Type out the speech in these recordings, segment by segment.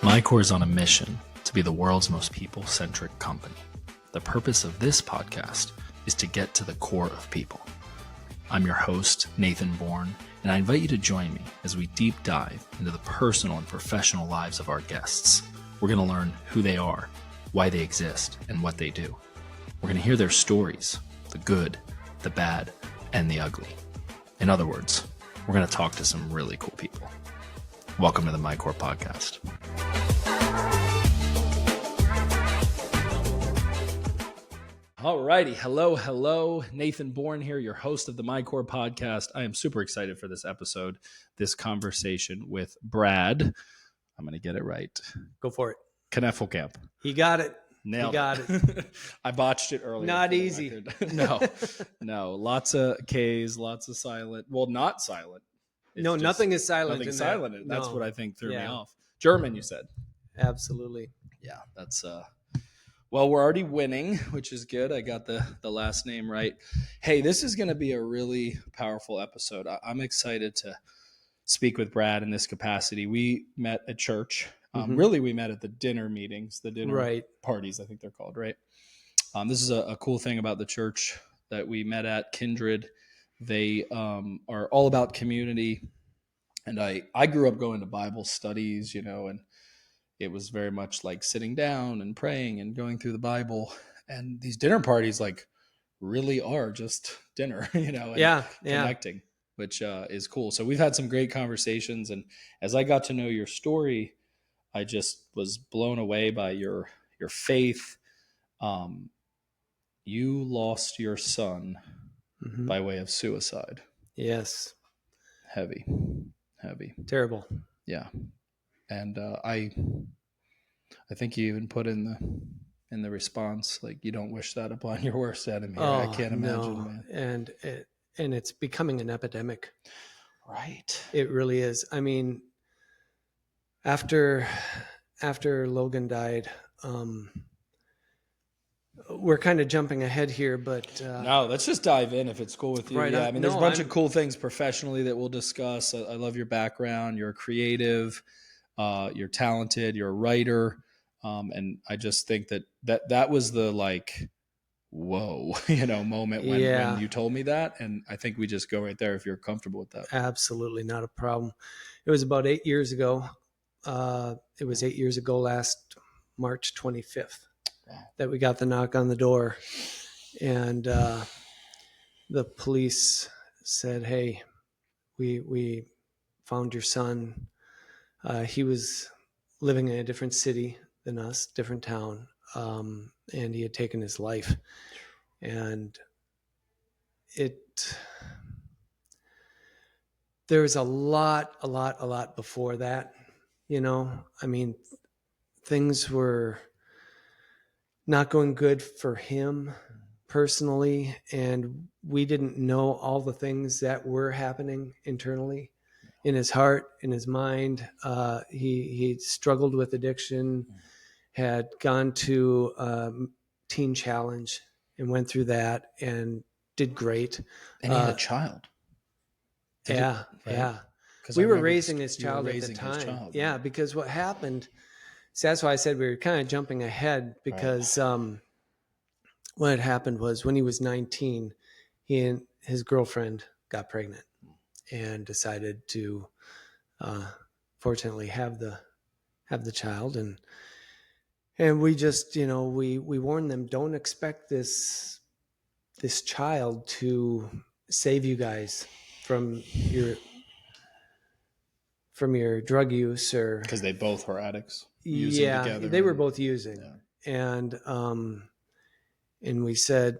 MyCORE is on a mission to be the world's most people-centric company. The purpose of this podcast is to get to the core of people. I'm your host, Nathan Bourne, and I invite you to join me as we deep dive into the personal and professional lives of our guests. We're going to learn who they are, why they exist, and what they do. We're going to hear their stories, the good, the bad, and the ugly. In other words, we're going to talk to some really cool people. Welcome to the MyCORE Podcast. Alrighty, hello. Nathan Bourne here, your host of the MyCORE Podcast. I am super excited for this episode, this conversation with Brad. I'm going to get it right. Go for it. Knefelkamp. He got it. Nailed it. I botched it earlier. Not easy. No. Lots of K's, lots of silent. Well, not silent. No, nothing is silent. Nothing silent. There. That's no. what I think threw me off. German, you said. Absolutely. Yeah, that's well, we're already winning, which is good. I got the last name right. Hey, this is going to be a really powerful episode. I'm excited to speak with Brad in this capacity. We met at church. Really, we met at the dinner meetings, the dinner parties, I think they're called, right? This is a cool thing about the church that we met at, Kindred. They are all about community. And I grew up going to Bible studies, and it was very much like sitting down and praying and going through the Bible. And these dinner parties really are just dinner, and connecting, which is cool. So we've had some great conversations. And as I got to know your story, I just was blown away by your faith. You lost your son by way of suicide. Yes. Heavy. Terrible. Yeah. And I think you even put in the response, you don't wish that upon your worst enemy. Oh, I can't imagine, man. And it's becoming an epidemic. Right. It really is. I mean, after Logan died, we're kind of jumping ahead here, but no, let's just dive in if it's cool with you. Right. Yeah, I mean, there's a bunch of cool things professionally that we'll discuss. I love your background. You're creative. You're talented. You're a writer. And I just think that was the whoa, moment when you told me that. And I think we just go right there if you're comfortable with that. Absolutely not a problem. It was about 8 years ago. It was 8 years ago, last March 25th, that we got the knock on the door. And the police said, "Hey, we found your son. He was living in a different city than us, different town, and he had taken his life." And there was a lot before that. I mean, things were not going good for him personally, and we didn't know all the things that were happening internally in his heart, in his mind. He struggled with addiction, had gone to Teen Challenge and went through that and did great. And he had a child. Yeah. We were raising his child at the time. Yeah, because what happened, so that's why I said we were kind of jumping ahead, because what had happened was when he was 19, he and his girlfriend got pregnant and decided to fortunately have the child. And we just, we warned them, don't expect this child to save you guys from your drug use, or because they both were addicts. Together. They were both using. Yeah. And we said,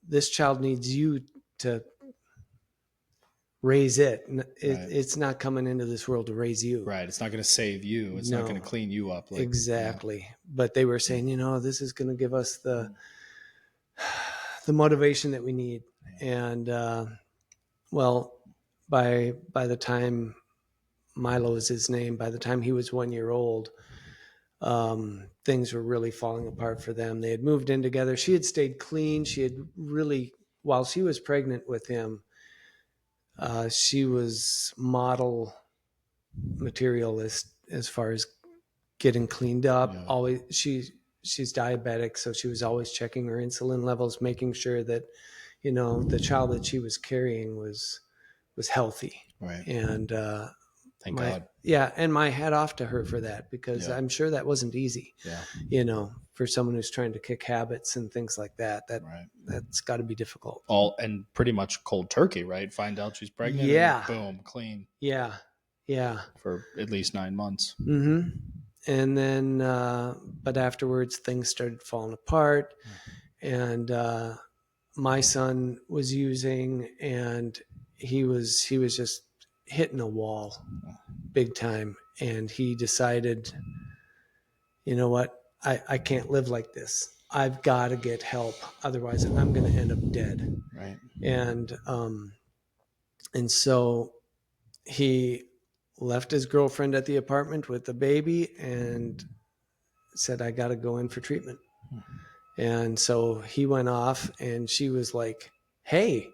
this child needs you to raise it. It's not coming into this world to raise you. Right. It's not going to save you. It's not going to clean you up. Exactly. Yeah. But they were saying, this is going to give us the motivation that we need. And, by the time Milo is his name, by the time he was 1 year old, things were really falling apart for them. They had moved in together. She had stayed clean. She had really, while she was pregnant with him, she was model material as far as getting cleaned up. Yeah. Always, she's diabetic, so she was always checking her insulin levels, making sure that, the child that she was carrying was healthy. Right. And thank God. Yeah, and my hat off to her for that, because I'm sure that wasn't easy. Yeah. For someone who's trying to kick habits and things like that. Right. That's got to be difficult. And pretty much cold turkey, right? Find out she's pregnant. Yeah. And boom, clean. Yeah. Yeah. For at least 9 months. Mm-hmm. And then, but afterwards things started falling apart, and my son was using, and he was just hitting a wall big time. And he decided, you know what, I can't live like this. I've got to get help. Otherwise I'm going to end up dead. Right. And so he left his girlfriend at the apartment with the baby and said, I got to go in for treatment. And so he went off, and she was like, hey,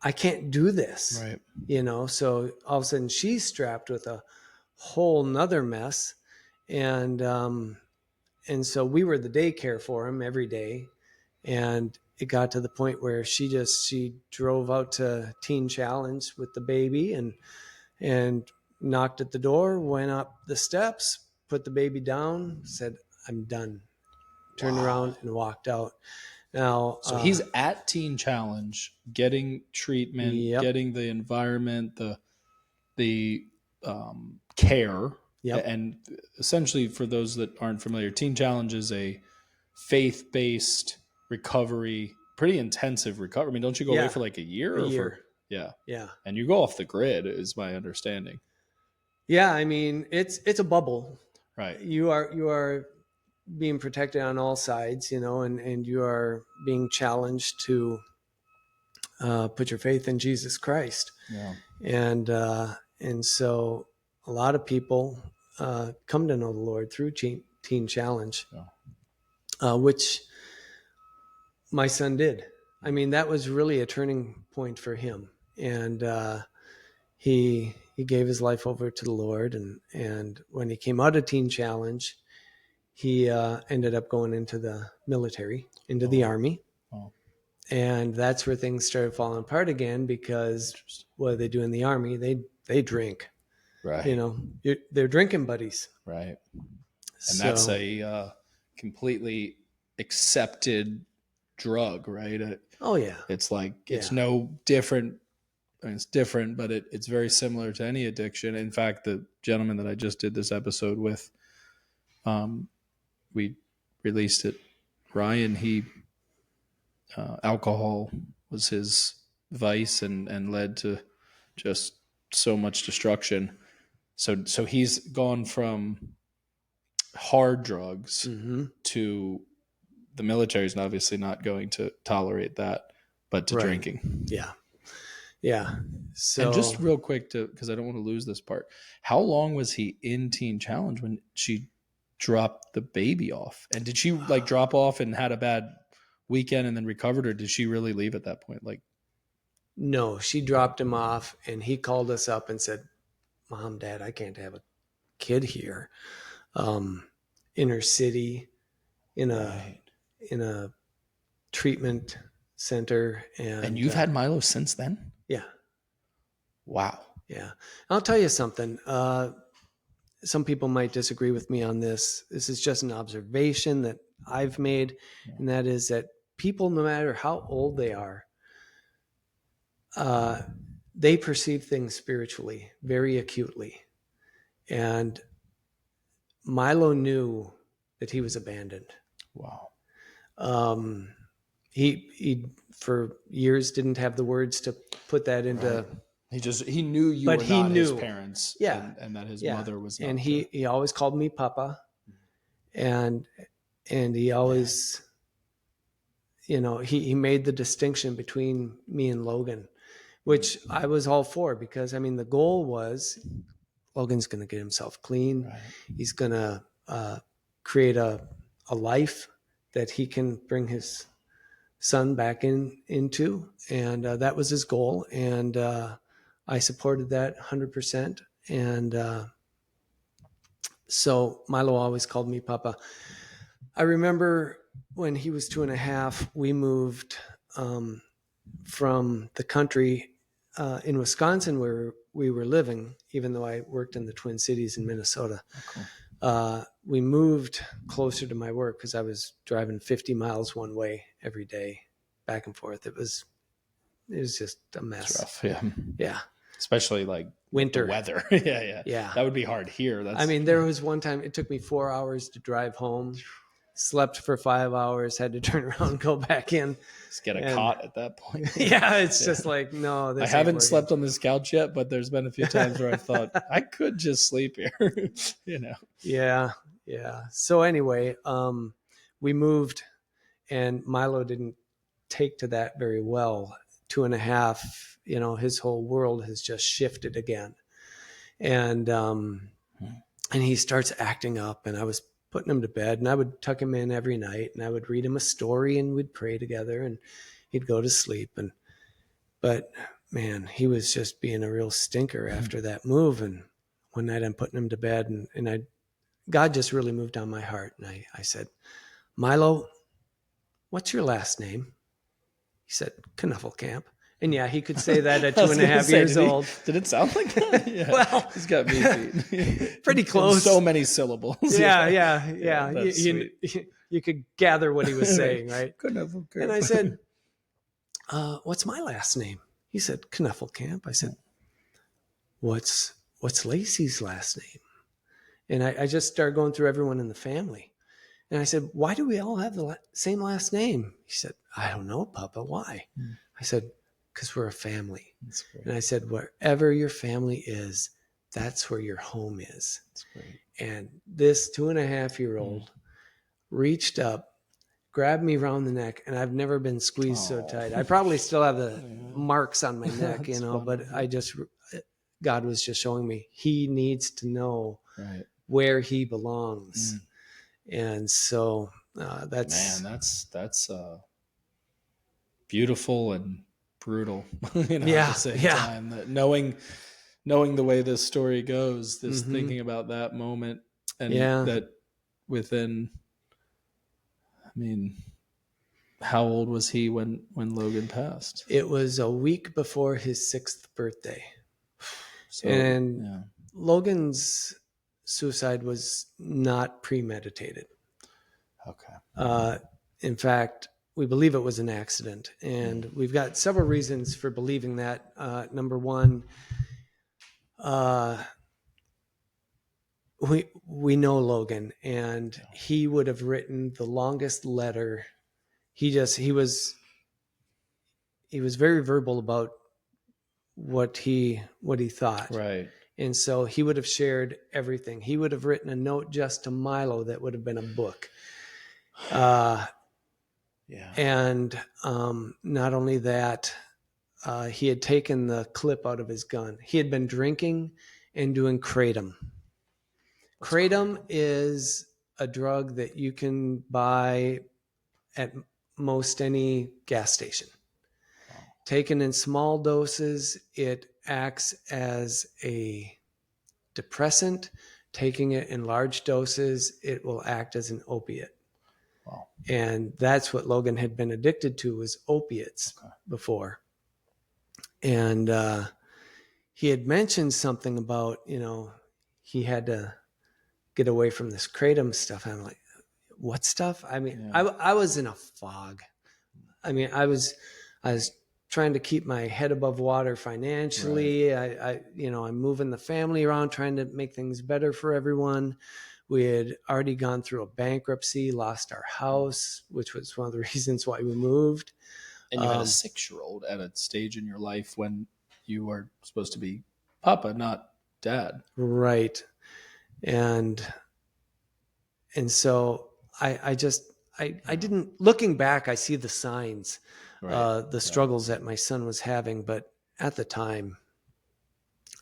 I can't do this. Right. So all of a sudden she's strapped with a whole nother mess. And so we were the daycare for him every day. And it got to the point where she drove out to Teen Challenge with the baby and knocked at the door, went up the steps, put the baby down, said, I'm done. Turned around and walked out. Now, so he's at Teen Challenge, getting treatment, getting the environment, the care. Yep. And essentially, for those that aren't familiar, Teen Challenge is a faith-based recovery, pretty intensive recovery. I mean, don't you go away for like a year? A year. Yeah. Yeah. And you go off the grid, is my understanding. Yeah, I mean, it's a bubble. Right. You are being protected on all sides, and you are being challenged to put your faith in Jesus Christ. Yeah. And so a lot of people come to know the Lord through Teen Challenge, which my son did. I mean, that was really a turning point for him. And he gave his life over to the Lord. And when he came out of Teen Challenge, he ended up going into the military, into the Army. Oh. And that's where things started falling apart again, because what do they do in the Army? They drink. Right. They're drinking buddies. Right. And that's a completely accepted drug, right? Oh, yeah. It's like, it's no different. I mean, it's different, but it's very similar to any addiction. In fact, the gentleman that I just did this episode with, we released it, Ryan, he, alcohol was his vice and led to just so much destruction. So he's gone from hard drugs to the military is obviously not going to tolerate that, but to drinking. Yeah. Yeah. So, and just real quick, because I don't want to lose this part. How long was he in Teen Challenge when she dropped the baby off? And did she like drop off and had a bad weekend and then recovered, or did she really leave at that point? Like, no, she dropped him off, and he called us up and said, Mom, Dad, I can't have a kid here. Inner city, in a treatment center. And you've had Milo since then? Yeah. Wow. Yeah. I'll tell you something. Some people might disagree with me on this. This is just an observation that I've made, and that is that people, no matter how old they are, they perceive things spiritually very acutely. And Milo knew that he was abandoned. Wow. He for years didn't have the words to put that into. Right. He knew you were not his parents. Yeah. And that his mother was not. And he always called me Papa. And he always, he made the distinction between me and Logan, which I was all for, because I mean, the goal was Logan's going to get himself clean. Right. He's going to create a life that he can bring his son back into. And that was his goal. And I supported that 100%. So Milo always called me Papa. I remember when he was 2.5, we moved from the country in Wisconsin where we were living, even though I worked in the Twin Cities in Minnesota. Cool. We moved closer to my work because I was driving 50 miles one way every day, back and forth. It was just a mess. It's rough, yeah. Yeah. Especially like winter weather. Yeah. That would be hard here. There was one time it took me 4 hours to drive home. Slept for 5 hours, had to turn around and go back in. Just get a cot at that point. It's just like, no. I haven't slept on this couch yet, but there's been a few times where I thought I could just sleep here, Yeah. So anyway, we moved, and Milo didn't take to that very well. 2.5, his whole world has just shifted again. And he starts acting up, and I was putting him to bed, and I would tuck him in every night, and I would read him a story, and we'd pray together, and he'd go to sleep. But man, he was just being a real stinker after that move. And one night I'm putting him to bed, and God just really moved on my heart. And I said, Milo, what's your last name? He said, Knefelkamp. And yeah, he could say that at 2.5 years old. Did it sound like that? Yeah. Well, he's got me pretty close. So many syllables. Yeah. You could gather what he was saying, right? And I said, what's my last name? He said, Knefelkamp. I said, what's Lacey's last name? And I just started going through everyone in the family. And I said, why do we all have the same last name? He said, I don't know, Papa. Why? I said, because we're a family. And I said, wherever your family is, that's where your home is. That's great. And this 2.5-year-old reached up, grabbed me around the neck, and I've never been squeezed so tight. I probably still have the marks on my neck, but God was just showing me he needs to know where he belongs. And so that's beautiful and brutal at the same time. That knowing the way this story goes, this thinking about that moment, and that within, how old was he when Logan passed? It was a week before his 6th birthday. Logan's suicide was not premeditated. Okay. In fact, we believe it was an accident, and we've got several reasons for believing that. Number one, we know Logan, and he would have written the longest letter. He was very verbal about what he thought. Right. And so he would have shared everything. He would have written a note just to Milo that would have been a book. And not only that, he had taken the clip out of his gun. He had been drinking and doing kratom. Kratom is a drug that you can buy at most any gas station. Wow. Taken in small doses, it acts as a depressant. Taking it in large doses, it will act as an opiate. Wow. And that's what Logan had been addicted to, was opiates before. And he had mentioned something about, he had to get away from this kratom stuff. And I'm like, what stuff? I was in a fog. I was trying to keep my head above water financially. Right. I'm moving the family around, trying to make things better for everyone. We had already gone through a bankruptcy, lost our house, which was one of the reasons why we moved. And you had a 6-year-old at a stage in your life when you were supposed to be Papa, not Dad. Right. And so I didn't, looking back, I see the signs, the struggles that my son was having, but at the time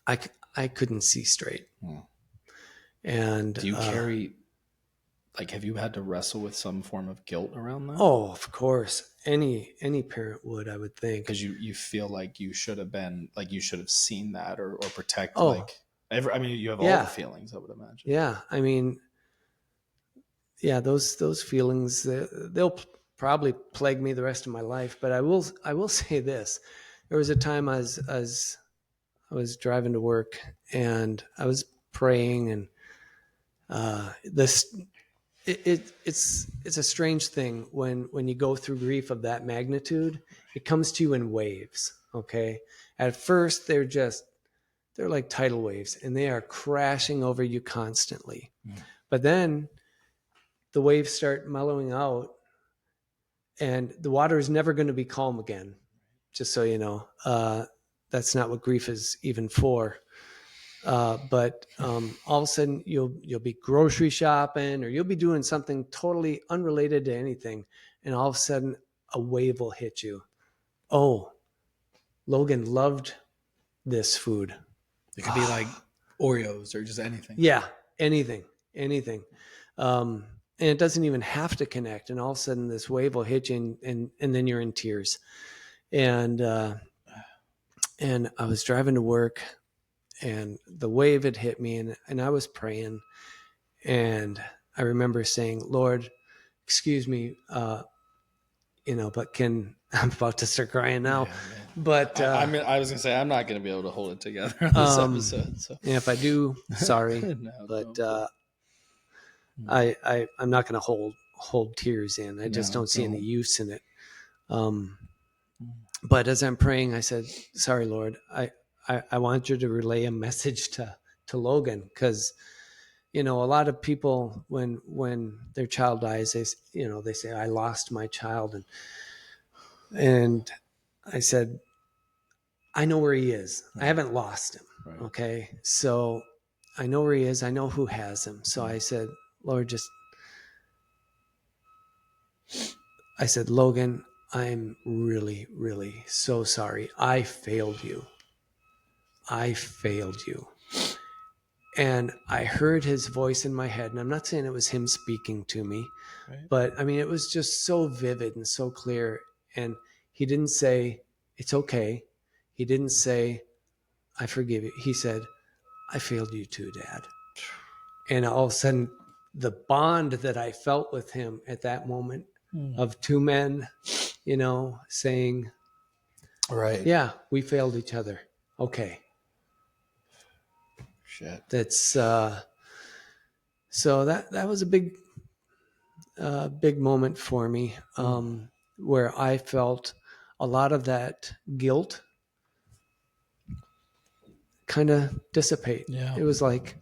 I couldn't see straight. And do you carry, have you had to wrestle with some form of guilt around that? Oh, of course. Any parent would, I would think. Because you feel like you should have been, you should have seen that or protect. I mean, you have all the feelings, I would imagine. Yeah. I mean, yeah, those feelings, they'll probably plague me the rest of my life. But I will say this. There was a time I was driving to work and I was praying, and it's a strange thing when you go through grief of that magnitude. It comes to you in waves. Okay. At first they're like tidal waves and they are crashing over you constantly. But then the waves start mellowing out and the water is never going to be calm again. Just so you know, that's not what grief is even for. But all of a sudden you'll be grocery shopping or you'll be doing something totally unrelated to anything. And all of a sudden a wave will hit you. Oh, Logan loved this food. It could be like Oreos or just anything. Yeah. Anything. And it doesn't even have to connect. And all of a sudden this wave will hit you and then you're in tears. And I was driving to work and the wave had hit me and I was praying. And I remember saying, Lord, excuse me, but I'm about to start crying now. Yeah, but I was gonna say I'm not gonna be able to hold it together on this episode. So. Yeah, if I do, sorry. But I'm not gonna hold tears in. I just don't see any use in it. But as I'm praying, I said, sorry, Lord, I want you to relay a message to Logan, because a lot of people when their child dies, they say I lost my child, and I said, I know where he is. I haven't lost him. Right. Okay. So I know where he is. I know who has him. So I said, Lord, Logan, I'm really, really so sorry. I failed you. And I heard his voice in my head, and I'm not saying it was him speaking to me, right. But I mean, it was just so vivid and so clear. And he didn't say, it's okay. He didn't say, I forgive you. He said, I failed you too, Dad. And all of a sudden, the bond that I felt with him at that moment of two men, saying, right, yeah, we failed each other. Okay. Shit. That's so that was a big moment for me, where I felt a lot of that guilt kind of dissipate. Yeah. It was like,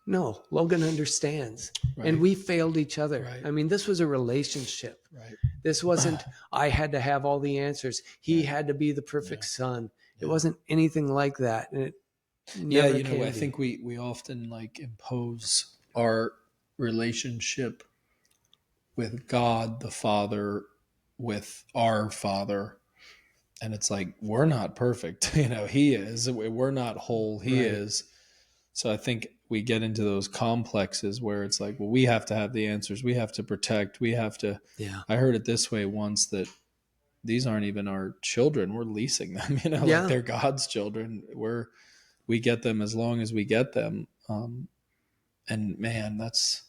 no, Logan understands. Right. And we failed each other. Right. I mean, this was a relationship. Right. This wasn't, I had to have all the answers. He had to be the perfect son. It wasn't anything like that. And it never can be. I think we often impose our relationship with God, the Father, with our Father. And it's like, we're not perfect. He is. We're not whole. He is. So I think we get into those complexes where it's like, well, we have to have the answers. We have to protect. We have to. Yeah. I heard it this way once, that these aren't even our children. We're leasing them, like they're God's children. We get them as long as we get them. And man, that's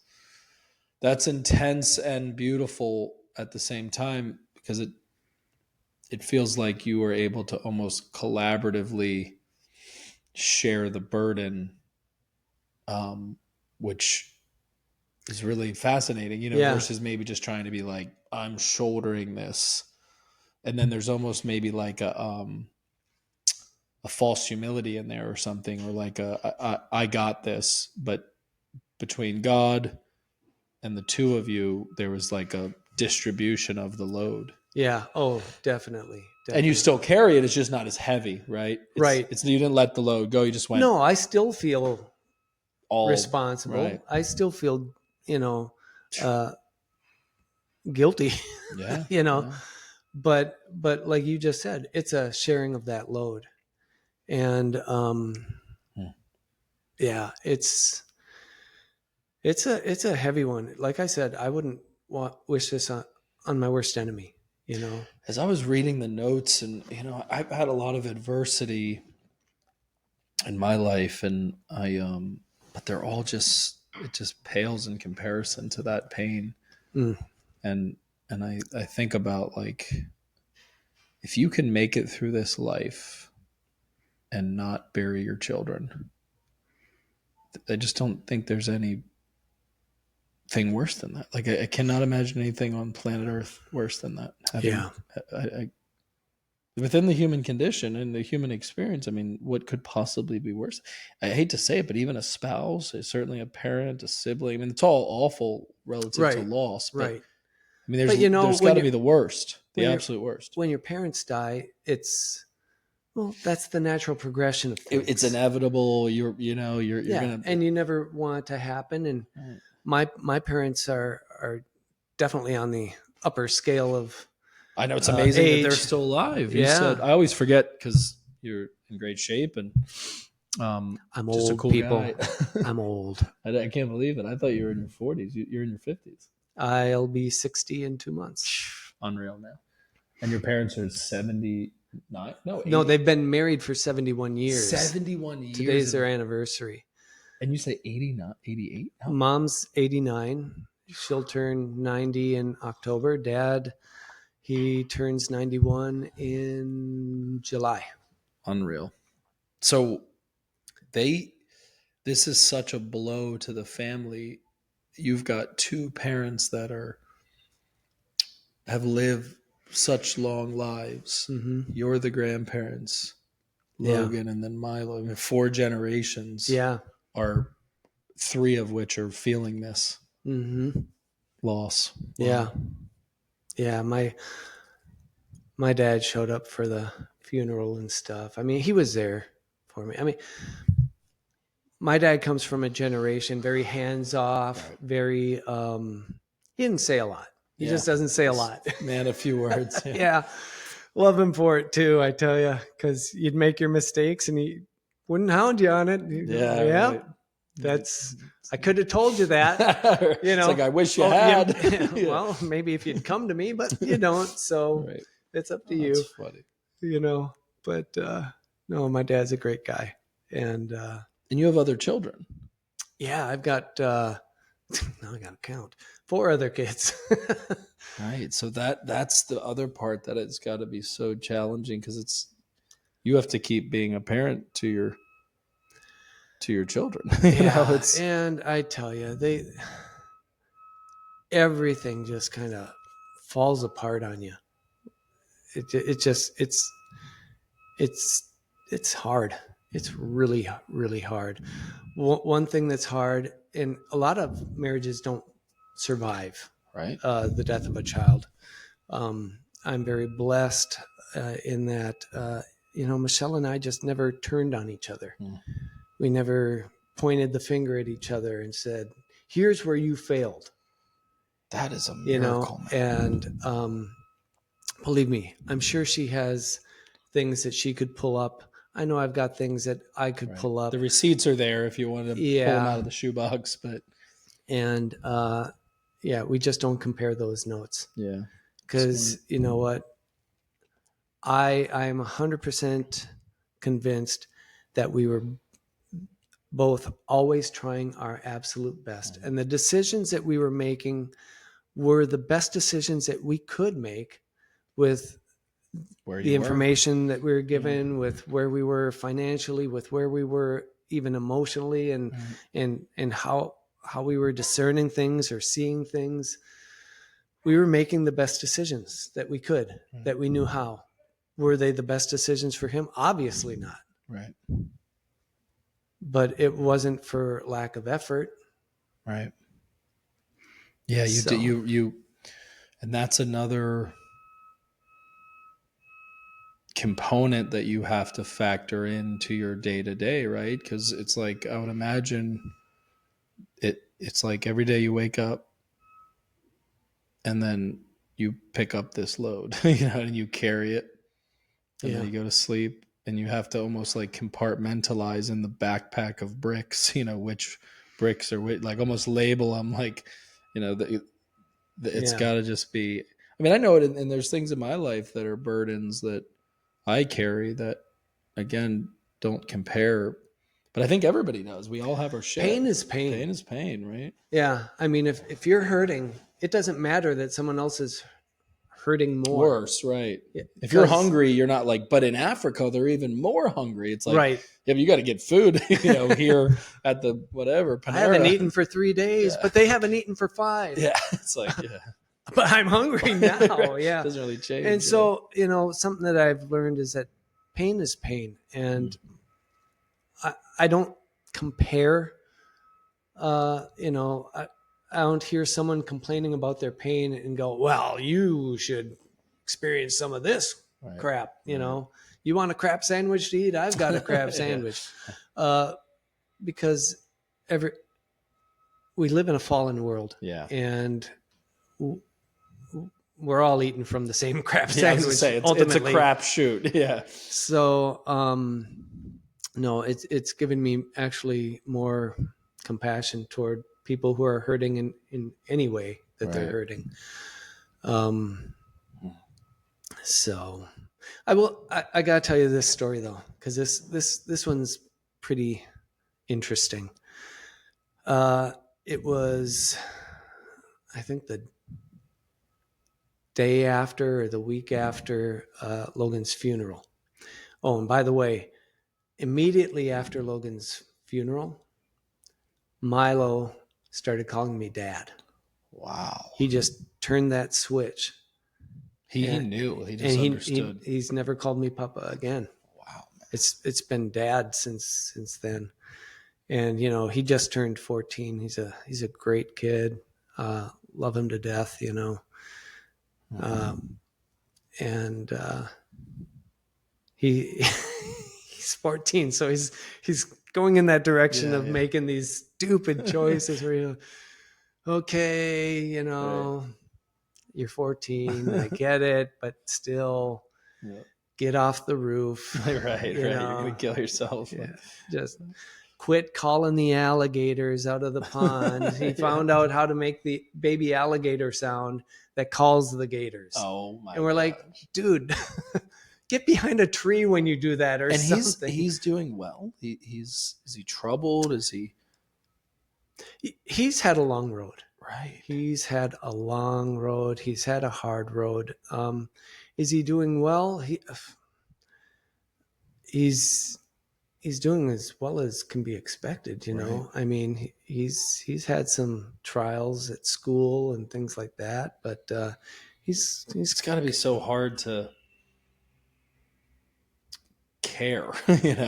intense and beautiful at the same time, because it feels like you were able to almost collaboratively share the burden, which is really fascinating, versus maybe just trying to be like, I'm shouldering this. And then there's almost maybe like a false humility in there or something, or like I got this. But between God and the two of you, there was like a distribution of the load. Yeah. Oh, definitely. And you still carry it. It's just not as heavy, right? Right. You didn't let the load go. You just went. No, I still feel responsible. Right. I still feel, guilty. Yeah. Yeah. But like you just said, it's a sharing of that load. And yeah, it's a heavy one. Like I said, I wouldn't wish this on my worst enemy. As I was reading the notes, and I've had a lot of adversity in my life, and but they're all just, it just pales in comparison to that pain. And I think about, like, if you can make it through this life and not bury your children, I just don't think there's anything worse than that. Like, I cannot imagine anything on planet Earth worse than that. Within the human condition and the human experience, I mean, what could possibly be worse? I hate to say it, but even a spouse, certainly a parent, a sibling, I mean, it's all awful relative to loss. But, I mean, there's got to be the worst, the absolute worst. When your parents die, that's the natural progression of things. It's inevitable. You're gonna, and you never want it to happen. And my parents are definitely on the upper scale of. I know, it's amazing that they're still alive. You said, I always forget because you're in great shape, and I'm just old, a cool people. Guy. I'm old. I can't believe it. I thought you were in your 40s. You're in your 50s. I'll be 60 in 2 months. Unreal, man. And your parents are 79? No, they've been married for 71 years. 71 years. Today's their anniversary. And you say 89, 88? No. Mom's 89. She'll turn 90 in October. Dad, he turns 91 in July. Unreal. So this is such a blow to the family. You've got two parents that have lived such long lives. Mm-hmm. You're the grandparents, Logan, and then Milo. I mean, 4 generations. Are 3 of which are feeling this loss. Wow. Yeah. My dad showed up for the funeral and stuff. I mean, he was there for me. I mean, my dad comes from a generation very hands off, very. He didn't say a lot. He just doesn't say a lot. Man, a few words. Yeah. Love him for it too, I tell you, because you'd make your mistakes and he wouldn't hound you on it. Right. I could have told you that. It's like, I wish you had. Well, maybe if you'd come to me, but you don't. So it's up to you. That's funny. But no, my dad's a great guy. And you have other children. Yeah, I've got, now I got to count, 4 other kids. Right. So that's the other part that it's got to be so challenging, because you have to keep being a parent to your children. And I tell you, everything just kind of falls apart on you. It's hard. It's really, really hard. One thing that's hard, and a lot of marriages don't survive, right? The death of a child. I'm very blessed in that, Michelle and I just never turned on each other. We never pointed the finger at each other and said, here's where you failed. That is a miracle. And believe me, I'm sure she has things that she could pull up. I know I've got things that I could pull up. The receipts are there if you wanted to pull them out of the shoebox. And we just don't compare those notes. Yeah. Because you know what? I am 100% convinced that we were both always trying our absolute best. And the decisions that we were making were the best decisions that we could make with the information that we were given, with where we were financially, with where we were even emotionally, and how we were discerning things or seeing things. We were making the best decisions that we could, that we knew how. Were they the best decisions for him? Obviously not. Right. But it wasn't for lack of effort. Right. Yeah, you and that's another component that you have to factor into your day-to-day, right? Because it's like, I would imagine it's like every day you wake up and then you pick up this load, and you carry it, and then you go to sleep, and you have to almost like compartmentalize in the backpack of bricks, which bricks are like almost label them, like, it's got to just be. I mean, I know it, and there's things in my life that are burdens that I carry that, again, don't compare But I think everybody does. We all have our shit. Pain is pain. Pain is pain, right? Yeah. I mean, if you're hurting, it doesn't matter that someone else is hurting more. Worse, right? Yeah, if you're hungry, you're not like. But in Africa, they're even more hungry. It's like, right. Yeah, but you got to get food. Here at the whatever. Panera. I haven't eaten for 3 days, but they haven't eaten for 5. Yeah, it's like but I'm hungry now. Right. Yeah, it doesn't really change. And so something that I've learned is that pain is pain, and I don't compare. I don't hear someone complaining about their pain and go, well, you should experience some of this crap. You want a crap sandwich to eat? I've got a crap sandwich. Because we live in a fallen world. Yeah. And we're all eating from the same crap sandwich. It's a crap shoot. Yeah. So, no, it's given me actually more compassion toward people who are hurting in any way that they're hurting. So I gotta tell you this story though, because this one's pretty interesting. It was, I think, the day after or the week after Logan's funeral. Oh, and by the way, immediately after Logan's funeral, Milo started calling me Dad. Wow. He just turned that switch. He knew. He just understood. He's never called me Papa again. Wow. Man. It's been Dad since then. And he just turned 14. He's a great kid. Love him to death, And he's 14, so he's going in that direction of making these stupid choices where you're okay, you're 14, I get it, but still get off the roof. Right. You're gonna kill yourself. Yeah. Just quit calling the alligators out of the pond. He found out how to make the baby alligator sound that calls the gators. Oh my! And we're like, dude, get behind a tree when you do that, or something. He's doing well. Is he troubled? Is he? He's had a long road. Right. He's had a long road. He's had a hard road. Is he doing well? He's doing as well as can be expected, Right. I mean, he's had some trials at school and things like that, but he's got to be so hard to care,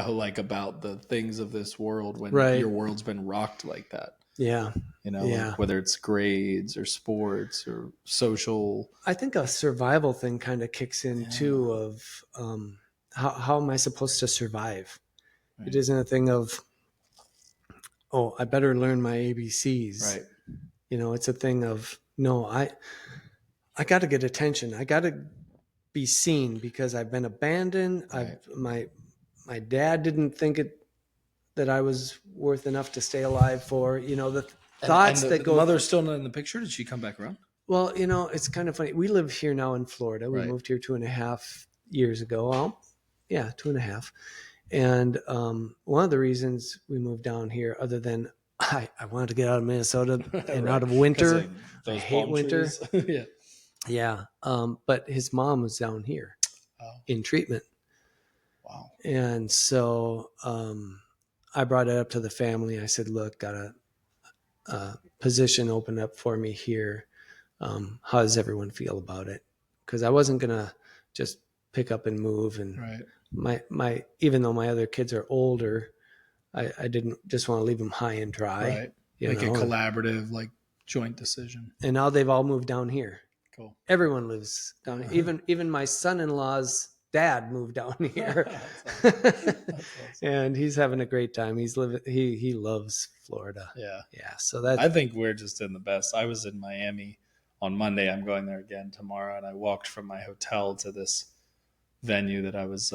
like about the things of this world when your world's been rocked like that. Yeah. Like whether it's grades or sports or social. I think a survival thing kind of kicks in too of how am I supposed to survive? Right. It isn't a thing of, oh, I better learn my ABCs. Right. It's a thing of, no, I got to get attention. I got to be seen because I've been abandoned. Right. My dad didn't think that I was worth enough to stay alive for. The thoughts that go. The mother's still not in the picture. Did she come back around? Well, it's kind of funny. We live here now in Florida. We moved here 2.5 years ago. Well, 2.5. And one of the reasons we moved down here, other than I wanted to get out of Minnesota and out of winter. I hate winter. Yeah. But his mom was down here in treatment. Wow. And so I brought it up to the family. I said, look, got a position opened up for me here. How does everyone feel about it? Because I wasn't going to just pick up and move. And my even though my other kids are older, I didn't just want to leave them high and dry. Right. A collaborative, like joint decision. And now they've all moved down here. Cool. Everyone lives down here. Even my son-in-law's dad moved down here. That's awesome. And he's having a great time. He loves Florida. Yeah. So I think we're just in the best. I was in Miami on Monday. I'm going there again tomorrow. And I walked from my hotel to this venue that I was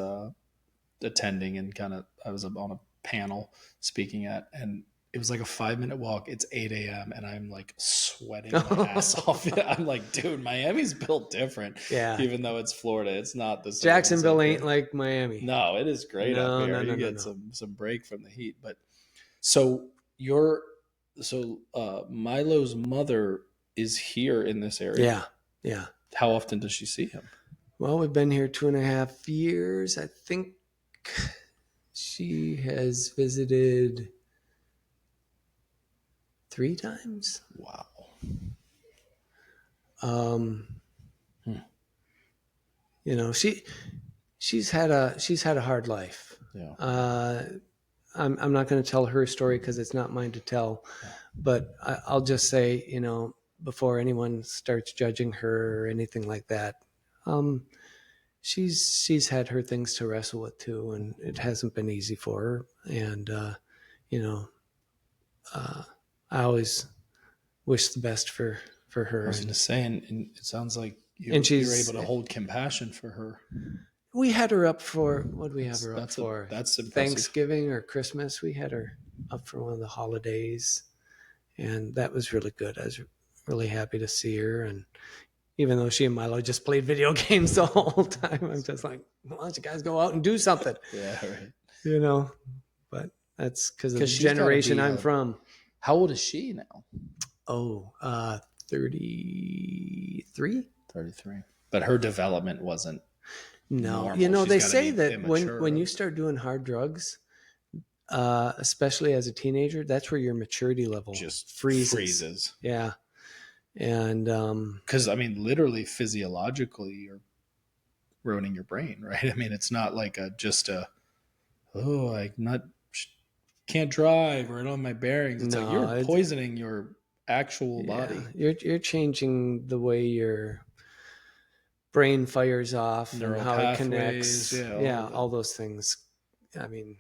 attending, and I was on a panel speaking at, and it was like a 5-minute walk. It's 8 a.m. and I'm like sweating my ass off. I'm like, dude, Miami's built different. Yeah. Even though it's Florida, it's not the same. Jacksonville ain't like Miami. No, it is great up here. You get some break from the heat. But so Milo's mother is here in this area. Yeah. Yeah. How often does she see him? Well, we've been here 2.5 years. I think she has visited 3 times. Wow. You know, she's had a hard life. Yeah. I'm not going to tell her story because it's not mine to tell, but I'll just say, you know, before anyone starts judging her or anything like that, she's had her things to wrestle with too, and it hasn't been easy for her. And you know, I always wish the best for her. I was going to say, and it sounds like you're able to hold compassion for her. We had her up for, what did we have her up for? That's impressive. Thanksgiving or Christmas. We had her up for one of the holidays, and that was really good. I was really happy to see her. And even though she and Milo just played video games the whole time, I'm just like, why don't you guys go out and do something? Yeah, right. You know, but that's because of the generation I'm from. How old is she now? 33. 33. But her development wasn't normal. You know, they say that when you start doing hard drugs, especially as a teenager, that's where your maturity level just freezes. Yeah. And because I mean, literally physiologically, you're ruining your brain, right? I mean, it's not like can't drive or I don't have my bearings. It's like you're poisoning your actual body. You're changing the way your brain fires off and how it connects. All those things. I mean,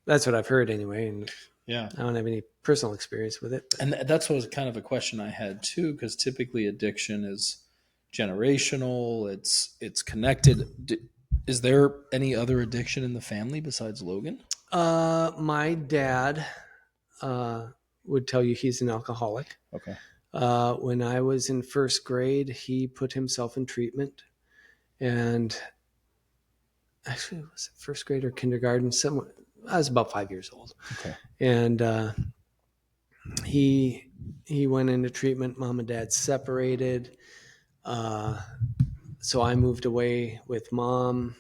that's what I've heard anyway. And I don't have any personal experience with it. And that's what was kind of a question I had too, because typically addiction is generational. It's connected. Is there any other addiction in the family besides Logan? My dad would tell you he's an alcoholic. Okay. When I was in first grade, he put himself in treatment, and actually, was it first grade or kindergarten? I was about 5 years old. Okay. And he went into treatment. Mom and dad separated. So I moved away with mom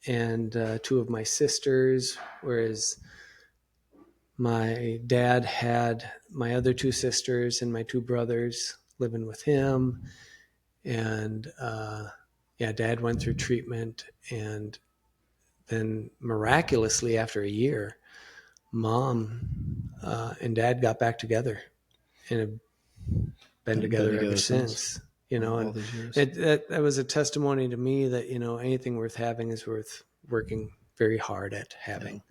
and 2 of my sisters, whereas my dad had my other 2 sisters and my 2 brothers living with him. And dad went through treatment, and then miraculously after a year, mom and dad got back together and have been together ever since. You know, and that was a testimony to me that, you know, anything worth having is worth working very hard at having.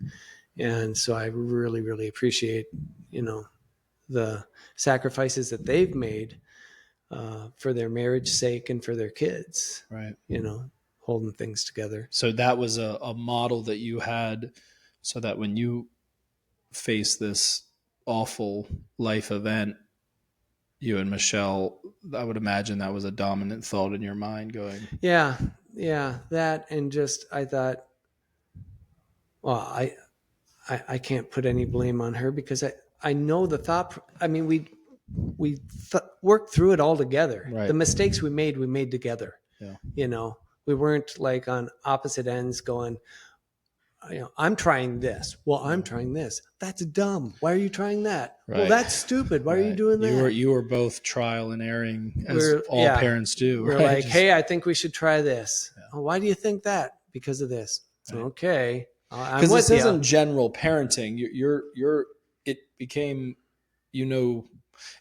Yeah. And so I really, really appreciate, you know, the sacrifices that they've made for their marriage's sake and for their kids. Right. You know, holding things together. So that was a model that you had, so that when you face this awful life event, you and Michelle, I would imagine that was a dominant thought in your mind going. Yeah. That, and just, I thought, well, I can't put any blame on her, because I know the thought. I mean, we worked through it all together. Right. The mistakes we made together. Yeah. You know, we weren't like on opposite ends going, you know, I'm trying this. Well, I'm trying this. That's dumb. Why are you trying that? Right. Well, that's stupid. Why are you doing that? You were both trial and erring, as all parents do. We're like, hey, I think we should try this. Yeah. Oh, why do you think that? Because of this. Right. Okay. Because this isn't general parenting. It became, you know,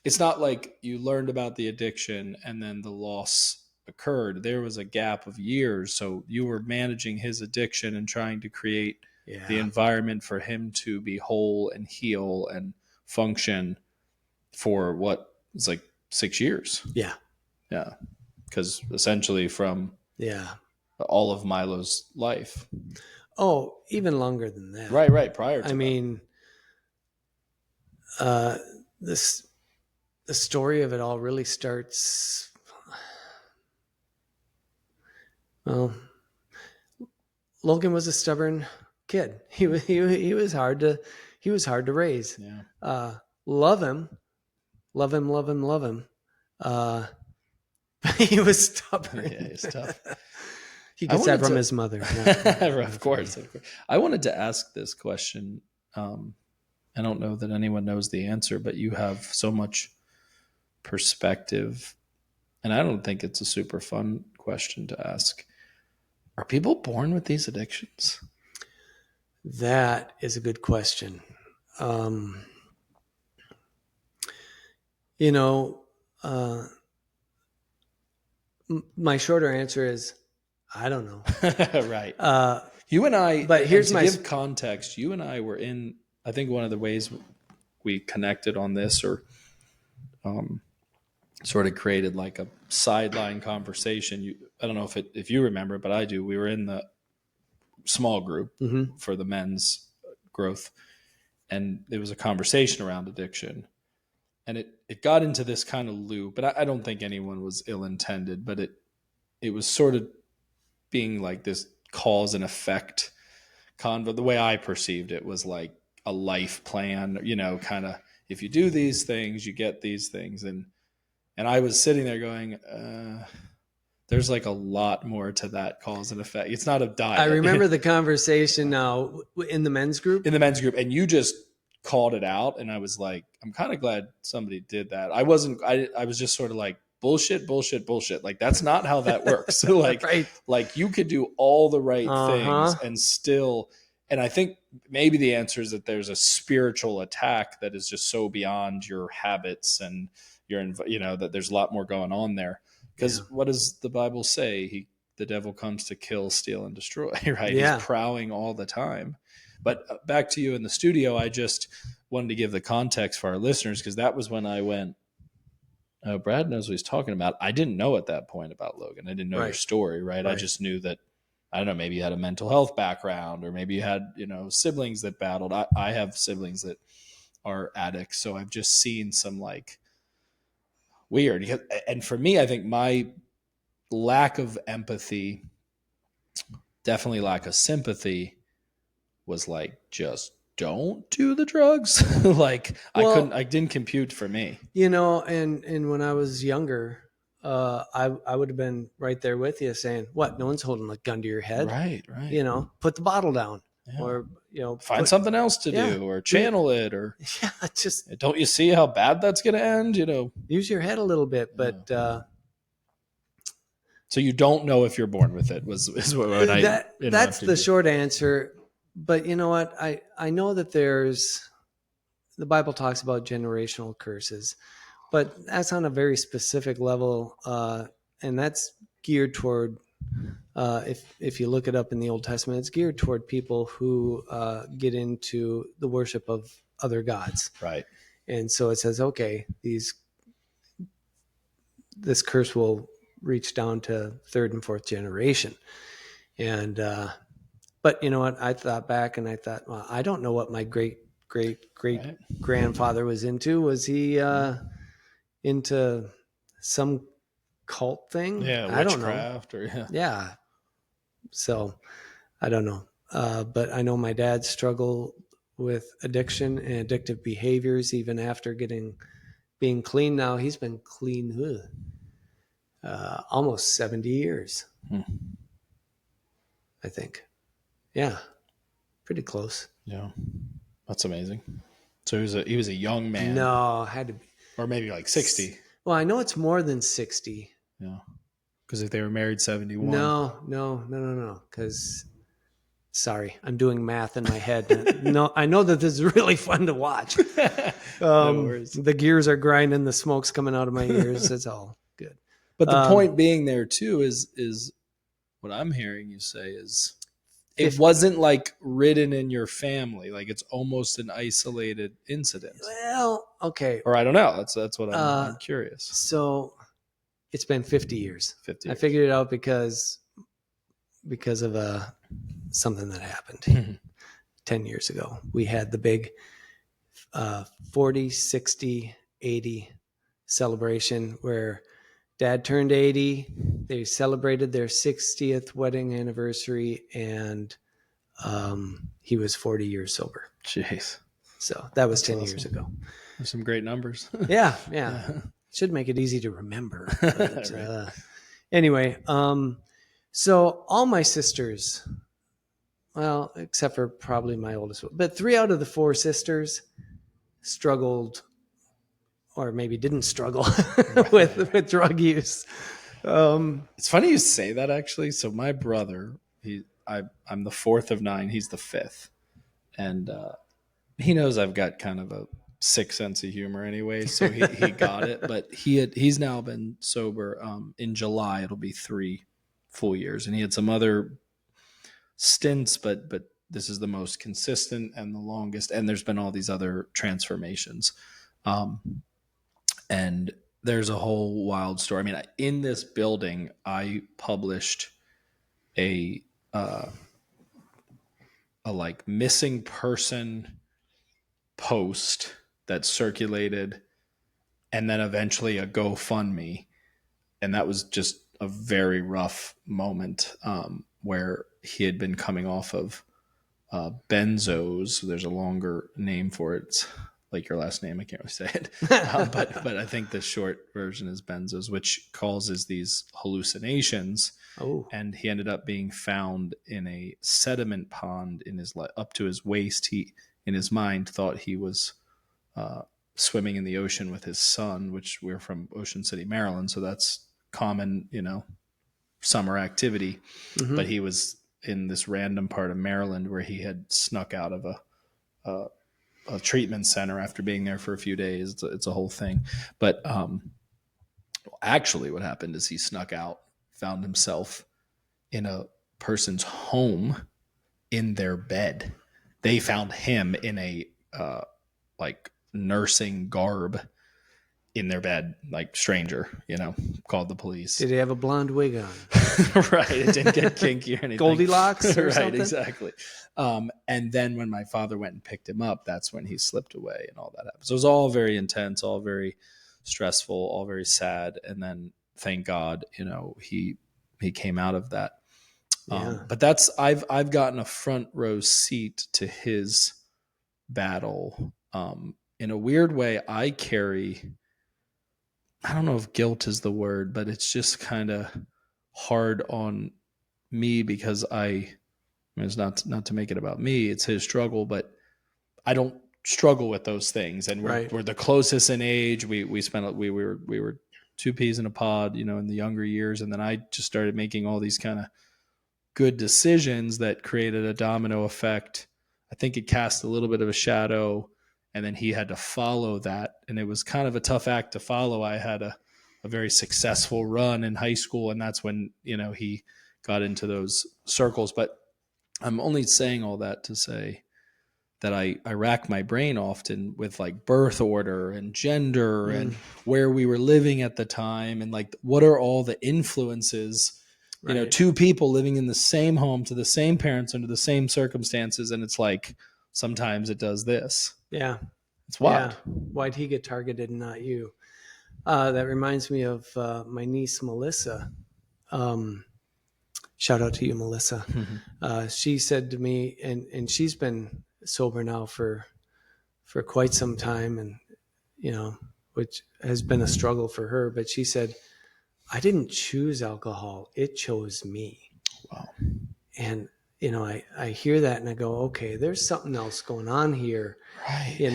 it's not like you learned about the addiction and then the loss occurred. There was a gap of years. So you were managing his addiction and trying to create the environment for him to be whole and heal and function for what was like 6 years. Yeah. Yeah. Because essentially from all of Milo's life. Oh, even longer than that. Right. Prior to I mean, the story of it all really starts. Well, Logan was a stubborn kid. He was hard to raise. Yeah. Love him. He was stubborn. Yeah, he's tough. He gets that from his mother. Of course. I wanted to ask this question. I don't know that anyone knows the answer, but you have so much perspective, and I don't think it's a super fun question to ask. Are people born with these addictions? That is a good question. My shorter answer is, I don't know. Right. You and I, but here's to give context, you and I were in, I think one of the ways we connected on this, or sort of created like a sideline conversation. I don't know if you remember, but I do. We were in the small group for the men's growth, and there was a conversation around addiction, and it got into this kind of loop. But I don't think anyone was ill-intended, but it was sort of being like this cause and effect convo. The way I perceived it was like a life plan, kind of, if you do these things, you get these things. And I was sitting there going, there's like a lot more to that cause and effect. It's not a diet. I remember the conversation now in the men's group. And you just called it out. And I was like, I'm kind of glad somebody did that. I was just sort of like, bullshit. Like, that's not how that works. So right. Like you could do all the right things and still, and I think maybe the answer is that there's a spiritual attack that is just so beyond your habits and that there's a lot more going on there. Because what does the Bible say? The devil comes to kill, steal, and destroy, right? Yeah. He's prowling all the time. But back to you in the studio, I just wanted to give the context for our listeners, because that was when I went, oh, Brad knows what he's talking about. I didn't know at that point about Logan. I didn't know your story, right? I just knew that, I don't know, maybe you had a mental health background, or maybe you had, siblings that battled. I have siblings that are addicts. So I've just seen some like weird. And for me, I think my lack of empathy, definitely lack of sympathy, was like, just don't do the drugs. I didn't compute for me. And when I was younger, I would have been right there with you saying, what, no one's holding a gun to your head. Right. Put the bottle down. Yeah. Or, find something else to do, or channel it, or just don't you see how bad that's going to end? Use your head a little bit, but, so you don't know if you're born with it is what that's the short answer. But you know what? I know that the Bible talks about generational curses, but that's on a very specific level. And that's geared toward, if you look it up in the Old Testament, it's geared toward people who get into the worship of other gods. Right. And so it says, okay, this curse will reach down to third and fourth generation. And, but you know what? I thought back and I thought, well, I don't know what my great grandfather was into. Was he into some cult thing? Yeah, I don't know. Or yeah. So I don't know. But I know my dad struggled with addiction and addictive behaviors even after being clean. Now he's been clean almost 70 years. I think. Yeah, pretty close. Yeah, that's amazing. So he was a young man. No, had to be, or maybe like 60. Well, I know it's more than 60. Yeah, because if they were married 71. No. Because, sorry, I'm doing math in my head. No, I know that this is really fun to watch. No worries. The gears are grinding, the smoke's coming out of my ears. It's all good. But the point being there too is what I'm hearing you say is, it wasn't like written in your family. Like, it's almost an isolated incident. Well, okay. Or I don't know. That's what I'm curious. So it's been 50 years. 50 years. I figured it out because of something that happened 10 years ago. We had the big 40, 60, 80 celebration where Dad turned 80. They celebrated their 60th wedding anniversary, and he was 40 years sober. Jeez. So that was That's 10 awesome. years ago. There's some great numbers. Yeah. Should make it easy to remember. But, Right. Anyway, so all my sisters, well, except for probably my oldest one, but 3 out of the 4 sisters struggled, or maybe didn't struggle with drug use. It's funny you say that, actually. So my brother, I'm the 4th of 9. He's the 5th, and he knows I've got kind of a sick sense of humor anyway, so he got it. But he's now been sober. In July it'll be 3 full years, and he had some other stints, but this is the most consistent and the longest. And there's been all these other transformations, and there's a whole wild story. I mean, in this building, I published a like missing person post that circulated, and then eventually a GoFundMe. And that was just a very rough moment, where he had been coming off of benzos. There's a longer name for it. It's like your last name. I can't really say it. But I think the short version is benzos, which causes these hallucinations. Oh. And he ended up being found in a sediment pond in his up to his waist. He, in his mind, thought he was swimming in the ocean with his son, which we're from Ocean City, Maryland. So that's common, summer activity. Mm-hmm. But he was in this random part of Maryland where he had snuck out of a treatment center after being there for a few days. It's a whole thing. But actually what happened is he snuck out, found himself in a person's home in their bed. They found him in a like nursing garb in their bed, like stranger, called the police. Did he have a blonde wig on? Right. It didn't get kinky or anything. Goldilocks or right, something? Exactly. And then when my father went and picked him up, that's when he slipped away and all that happened. So it was all very intense, all very stressful, all very sad. And then thank God, he came out of that. Yeah. But that's, I've gotten a front row seat to his battle. In a weird way, I don't know if guilt is the word, but it's just kind of hard on me because it's not to make it about me, it's his struggle, but I don't struggle with those things. And we're the closest in age. We were 2 peas in a pod, in the younger years. And then I just started making all these kind of good decisions that created a domino effect. I think it cast a little bit of a shadow, and then he had to follow that. And it was kind of a tough act to follow. I had a very successful run in high school, and that's when, he got into those circles. But I'm only saying all that to say that I rack my brain often with like birth order and gender and where we were living at the time. And like, what are all the influences, 2 people living in the same home to the same parents under the same circumstances. And it's like, sometimes it does this. Yeah. It's wild. Yeah. Why'd he get targeted and not you? That reminds me of my niece, Melissa. Shout out to you, Melissa. Mm-hmm. She said to me, and she's been sober now for quite some time, and, which has been a struggle for her. But she said, I didn't choose alcohol. It chose me. Wow. And, I hear that and I go, okay, there's something else going on here. Right.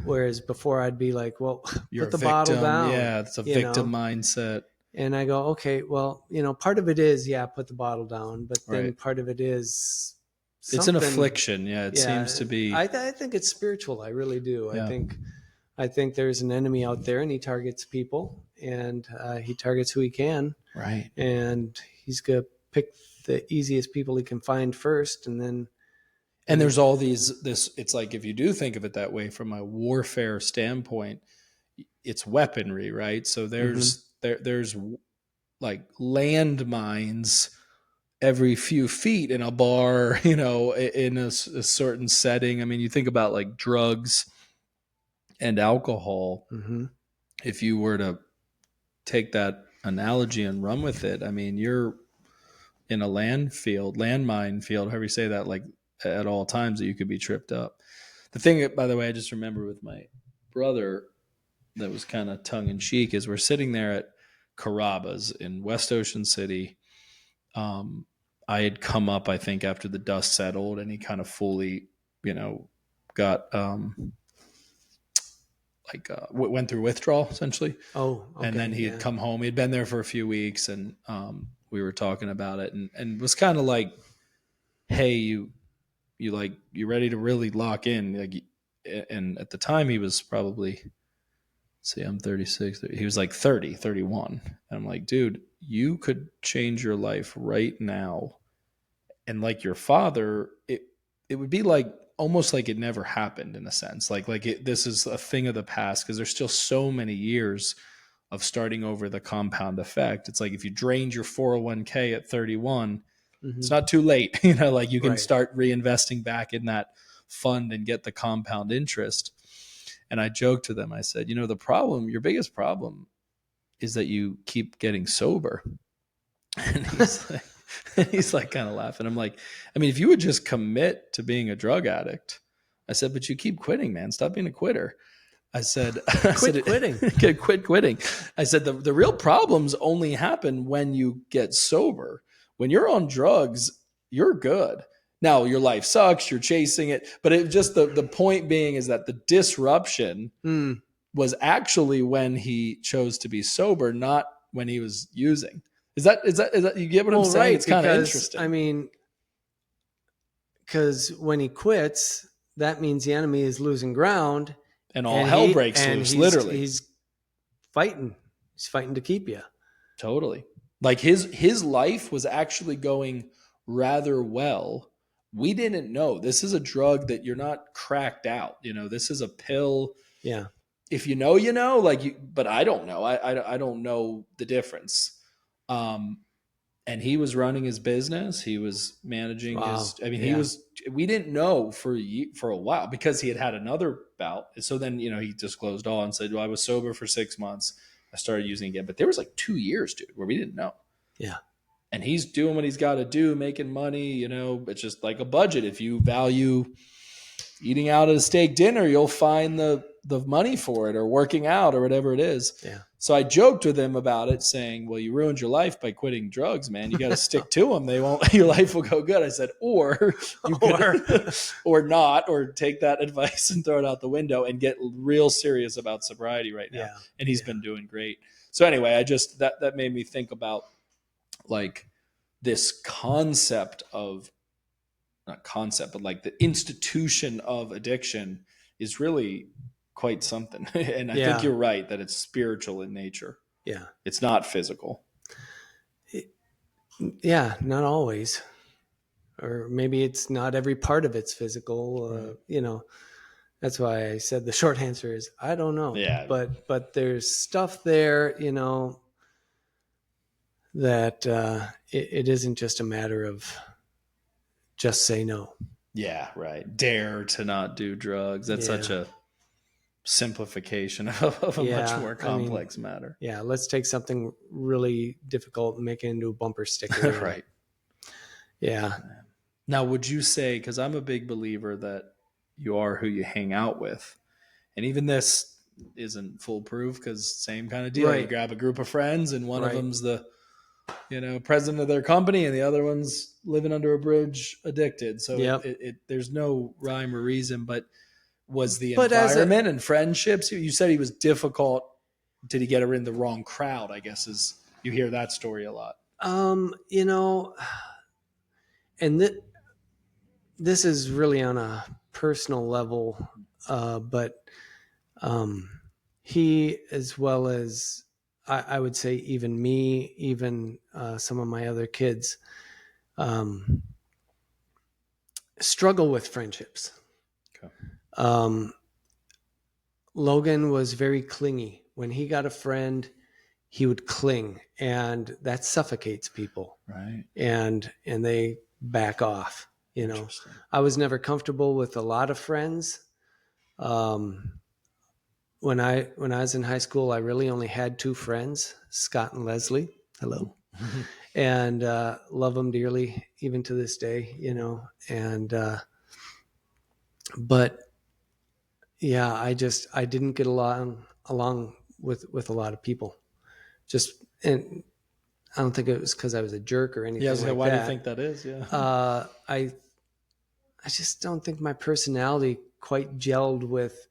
Whereas before I'd be like, well, You're put the bottle down. Yeah, it's a victim mindset. And I go, okay, well, part of it is, put the bottle down, but then part of it is it's an affliction. Yeah, it seems to be. I think it's spiritual. I really do. Yeah. I think there's an enemy out there, and he targets people, and he targets who he can. Right. And he's going to pick the easiest people he can find first, and then. And there's all it's like, if you do think of it that way from a warfare standpoint, it's weaponry, right? So there's like landmines every few feet in a bar, in a certain setting. I mean, you think about like drugs, and alcohol, if you were to take that analogy and run with it, I mean, you're in a landmine field, however you say that, like at all times that you could be tripped up. The thing, by the way, I just remember with my brother that was kind of tongue in cheek is we're sitting there at Carrabba's in West Ocean City. I had come up, I think, after the dust settled, and he kind of fully, got went through withdrawal essentially. Oh, okay, and then he had come home. He had been there for a few weeks, and we were talking about it, and was kind of like, "Hey, you ready to really lock in?" Like, and at the time he was probably, see, I'm 36. He was like 30, 31. And I'm like, dude, you could change your life right now. And like your father, it would be like almost like it never happened in a sense. This is a thing of the past because there's still so many years of starting over the compound effect. It's like if you drained your 401k at 31, it's not too late. You can start reinvesting back in that fund and get the compound interest. And I joked to them, I said, your biggest problem is that you keep getting sober. And he's like kind of laughing. I'm like, I mean, if you would just commit to being a drug addict, I said, but you keep quitting, man. Stop being a quitter. I said, quit quitting. Quit quitting. I said, the real problems only happen when you get sober. When you're on drugs, you're good. Now your life sucks, you're chasing it, but it just the point being is that the disruption was actually when he chose to be sober, not when he was using. Is that you get what I'm saying? Right, it's kind of interesting. I mean, because when he quits, that means the enemy is losing ground, and all hell breaks loose. Literally, he's fighting. He's fighting to keep you. Totally. Like his life was actually going rather well. We didn't know. This is a drug that you're not cracked out. This is a pill. Yeah. If you know, but I don't know. I don't know the difference. And he was running his business. He was managing we didn't know for a while because he had another bout. So then, he disclosed all and said, well, I was sober for 6 months. I started using again, but there was like 2 years, dude, where we didn't know. Yeah. And he's doing what he's got to do, making money, it's just like a budget. If you value eating out at a steak dinner, you'll find the money for it, or working out, or whatever it is. Yeah. So I joked with him about it, saying, well, you ruined your life by quitting drugs, man. You got to stick to them. Your life will go good. I said, or not, or take that advice and throw it out the window and get real serious about sobriety right now. Yeah. And he's been doing great. So anyway, I just, that made me think about like this concept of, not concept, but like the institution of addiction is really quite something. And I think you're right that it's spiritual in nature. Yeah. It's not physical. Not always. Or maybe it's not every part of it's physical. That's why I said the short answer is, I don't know. Yeah. But there's stuff there, that it isn't just a matter of just say no. Yeah, right. Dare to not do drugs. That's such a simplification of a much more complex matter. Yeah, let's take something really difficult and make it into a bumper sticker. Right. Yeah. Now, would you say, because I'm a big believer that you are who you hang out with, and even this isn't foolproof because same kind of deal. Right. You grab a group of friends and one of them's the president of their company and the other one's living under a bridge addicted. So there's no rhyme or reason, but was the environment and friendships, you said he was difficult. Did he get her in the wrong crowd? I guess you hear that story a lot. And this is really on a personal level, but he, as well as I would say even me, even some of my other kids, struggle with friendships. Okay. Logan was very clingy. When he got a friend, he would cling, and that suffocates people. Right. And they back off. I was never comfortable with a lot of friends. when I was in high school, I really only had 2 friends, Scott and Leslie. Hello. And love them dearly, even to this day, And but yeah, I didn't get along with a lot of people. And I don't think it was because I was a jerk or anything. Yeah, why do you think that is? Yeah. I just don't think my personality quite gelled with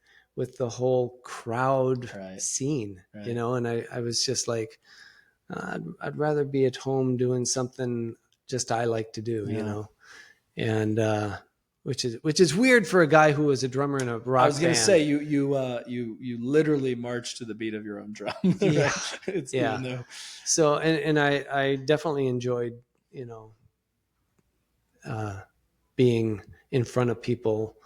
the whole crowd scene, right. And I was just like, I'd rather be at home doing something just I like to do, and which is weird for a guy who was a drummer in a rock band. I was going to say you literally march to the beat of your own drum. Yeah, it's yeah. So and I definitely enjoyed being in front of people,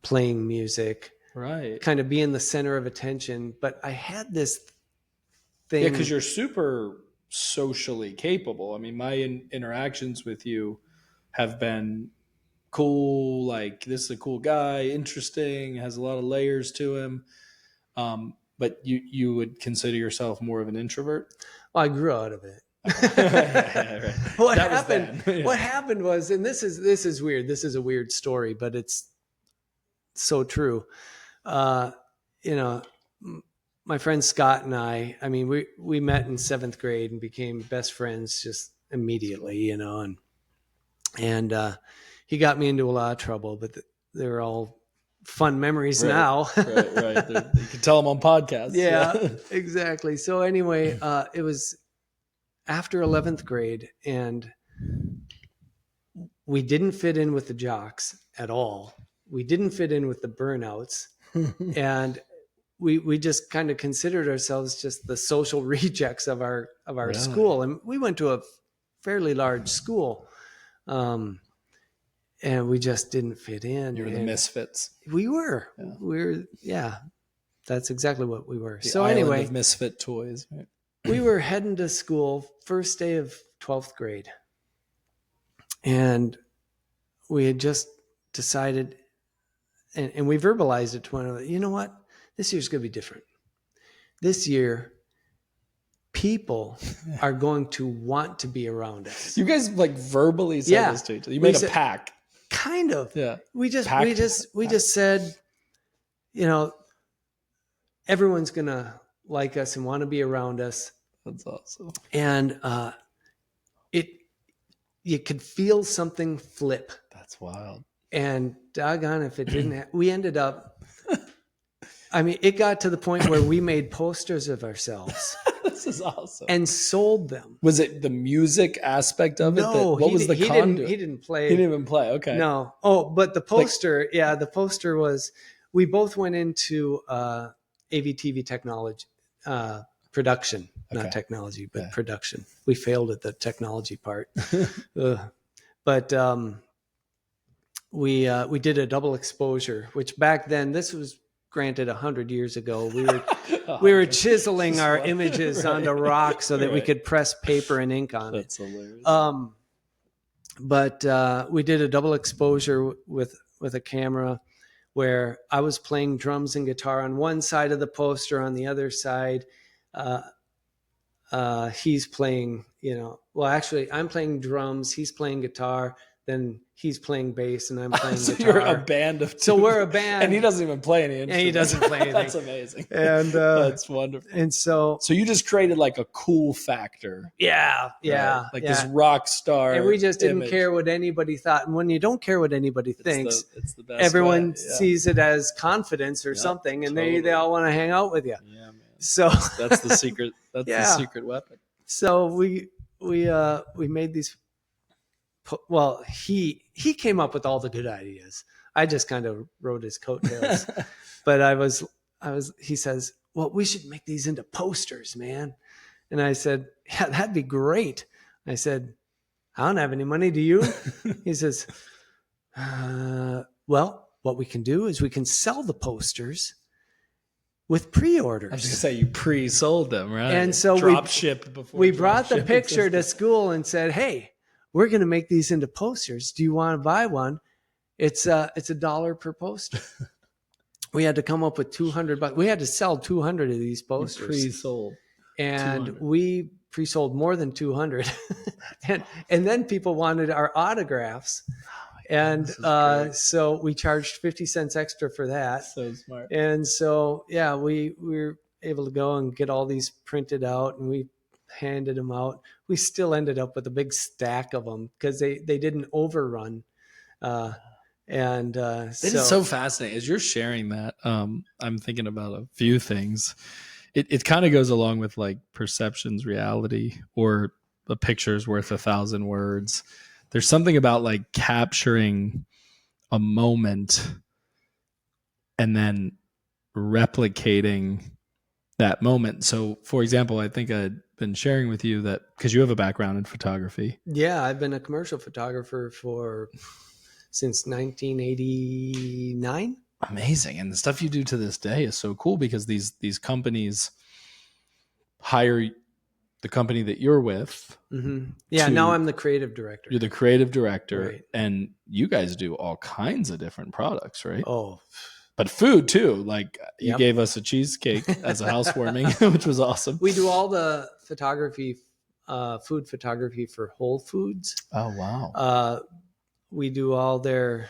playing music, right? Kind of being the center of attention. But I had this thing. Yeah, because you're super socially capable. I mean, my interactions with you have been cool. Like, this is a cool guy, interesting, has a lot of layers to him. But you would consider yourself more of an introvert? Well, I grew out of it. Right. What happened was, and this is weird. This is a weird story, but it's so true. My friend Scott and I mean, we met in 7th grade and became best friends just immediately, and he got me into a lot of trouble, but they're all fun memories now. Right. You can tell them on podcasts. Yeah, exactly. So anyway, it was after 11th grade, and we didn't fit in with the jocks at all. We didn't fit in with the burnouts. And we just kind of considered ourselves just the social rejects of our school. And we went to a fairly large school. And we just didn't fit in. You were the misfits. We were. Yeah. That's exactly what we were. So anyway, of misfit toys. Right? We were heading to school, first day of 12th grade. And we had just decided, and we verbalized it to one another, you know what? This year's going to be different. This year, people are going to want to be around us. You guys like verbally said this to each other. You made a pact. Kind of. Yeah. We just said, everyone's going to like us and want to be around us. That's awesome. And you could feel something flip. That's wild. And doggone if it didn't, we ended up, it got to the point where we made posters of ourselves. This is awesome. And sold them. Was it the music aspect of it? No. What was the conduit? He didn't play. He didn't even play. Okay. No. Oh, but the poster, the poster was, we both went into AV/TV technology, production, not technology, but production. We failed at the technology part. But we did a double exposure, which back then, this was granted 100 years ago, we were chiseling our images onto rock so that we could press paper and ink on it. That's hilarious. But we did a double exposure with a camera where I was playing drums and guitar on one side of the poster. On the other side, he's playing, actually I'm playing drums, he's playing guitar, then he's playing bass and I'm playing guitar. You're a band of two. So we're a band. And he doesn't even play any instruments. And he doesn't play anything. That's amazing. And that's wonderful. And so you just created like a cool factor. Yeah. Right? Like this rock star. And we just didn't care what anybody thought. And when you don't care what anybody thinks, it's the best everyone sees it as confidence or something, and they all want to hang out with you. Yeah, man. So that's the secret. That's the secret weapon. So we made these. Well, he came up with all the good ideas. I just kind of rode his coattails. But he says, well, we should make these into posters, man. And I said, yeah, that'd be great. I said, I don't have any money. Do you? He says, well, what we can do is we can sell the posters with pre-orders. I was going to say, you pre-sold them, right? And so we brought the picture to school and said, hey, we're going to make these into posters. Do you want to buy one? It's $1 per poster. we had to come up with $200. We had to sell 200 of these posters. Pre-sold. And 200. We pre-sold more than 200. and then people wanted our autographs. And so we charged 50 cents extra for that. So smart. And so, yeah, we were able to go and get all these printed out, and we handed them out. We still ended up with a big stack of them because they didn't overrun. It is so fascinating. As you're sharing that, I'm thinking about a few things. It kind of goes along with like perception's reality, or a picture's worth 1,000 words. There's something about like capturing a moment and then replicating that moment. So, for example, I think I'd been sharing with you that because you have a background in photography. Yeah, I've been a commercial photographer since 1989. Amazing. And the stuff you do to this day is so cool because these companies hire the company that you're with. Mm-hmm. Yeah, now I'm the creative director. You're the creative director, right. And you guys do all kinds of different products, right? Oh, but food too. Like you gave us a cheesecake as a housewarming, which was awesome. We do all the photography, food photography for Whole Foods. Oh, wow. We do all their,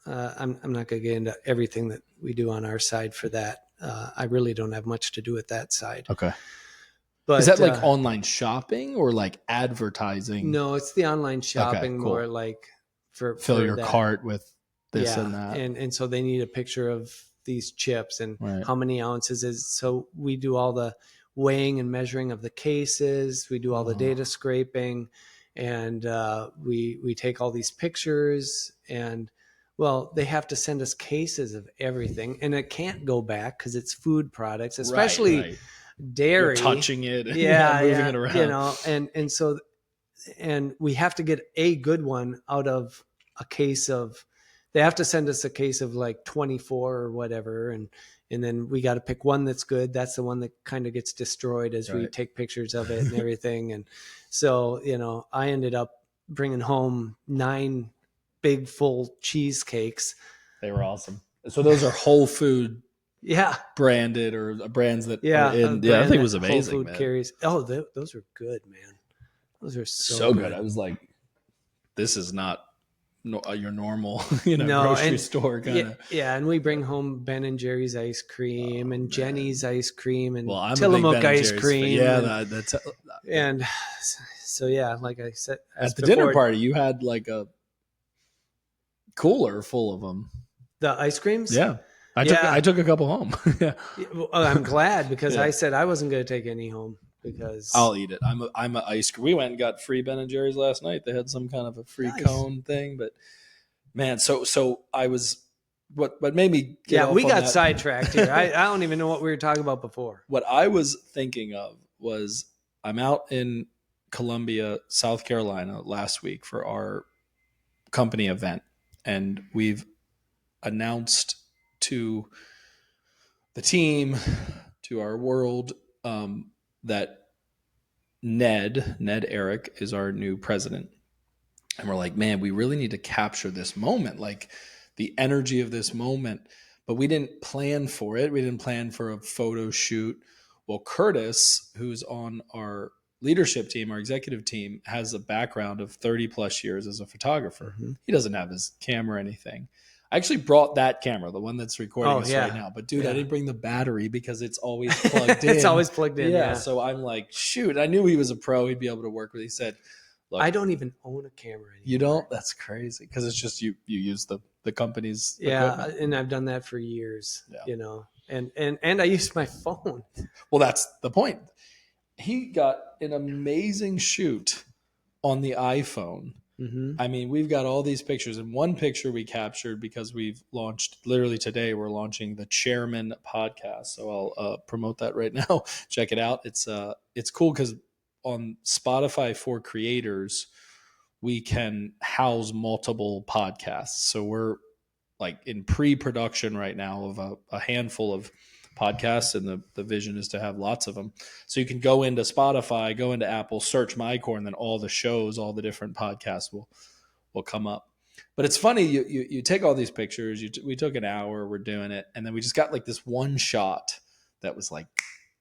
I'm not going to get into everything that we do on our side for that. I really don't have much to do with that side. Okay. But, is that like online shopping or like advertising? No, it's the online shopping, cool. More like fill your cart with this and that. And so they need a picture of these chips and how many ounces is. So we do all the weighing and measuring of the cases. We do all the data scraping, and we take all these pictures, and well, they have to send us cases of everything, and it can't go back because it's food products, especially dairy. You're touching it, moving it around. You know, and so we have to get a good one out of a case of. They have to send us a case of like 24 or whatever, and then we got to pick one that's good. That's the one that kind of gets destroyed as we take pictures of it and everything. And so, I ended up bringing home 9 big full cheesecakes. They were awesome. So those are Whole Food, branded or brands that are in. Yeah, I think it was amazing. Whole Food carries. Oh, those are good, man. Those are so good. I was like, this is not your normal, grocery store kind of. Yeah, and we bring home Ben and Jerry's ice cream and Jenny's ice cream and I'm Tillamook ice cream. Yeah, and so like I said, at the dinner party, you had like a cooler full of them. The ice creams. Yeah, I took a couple home. Yeah, well, I'm glad because I said I wasn't going to take any home. Because I'll eat it. I'm a ice cream. We went and got free Ben and Jerry's last night. They had some kind of a free cone thing, but man, so I was what made me get we got sidetracked here. I don't even know what we were talking about before. What I was thinking of was I'm out in Columbia, South Carolina last week for our company event, and we've announced to the team, to our world, that Ned Eric is our new president. And we're like, man, we really need to capture this moment, like the energy of this moment. But we didn't plan for it. We didn't plan for a photo shoot. Well, Curtis, who's on our leadership team, our executive team, has a background of 30 plus years as a photographer. Mm-hmm. He doesn't have his camera or anything. I actually brought that camera, the one that's recording us right now. But dude, I didn't bring the battery because it's always plugged in. It's always plugged in. Yeah. So I'm like, shoot, I knew he was a pro. He'd be able to work with it. He said, look, I don't even own a camera anymore. You don't? That's crazy. Because it's just you use the company's equipment. And I've done that for years, and I use my phone. Well, that's the point. He got an amazing shoot on the iPhone. Mm-hmm. I mean, we've got all these pictures, and one picture we captured because we've launched literally today. We're launching the Chairman podcast, so I'll promote that right now. Check it out. It's cool because on Spotify for creators, we can house multiple podcasts. So we're like in pre-production right now of a handful of podcasts, and the vision is to have lots of them. So you can go into Spotify, go into Apple, search MyCORE, and then all the shows, all the different podcasts will come up. But it's funny, you take all these pictures. We took an hour, we're doing it, and then we just got like this one shot that was like,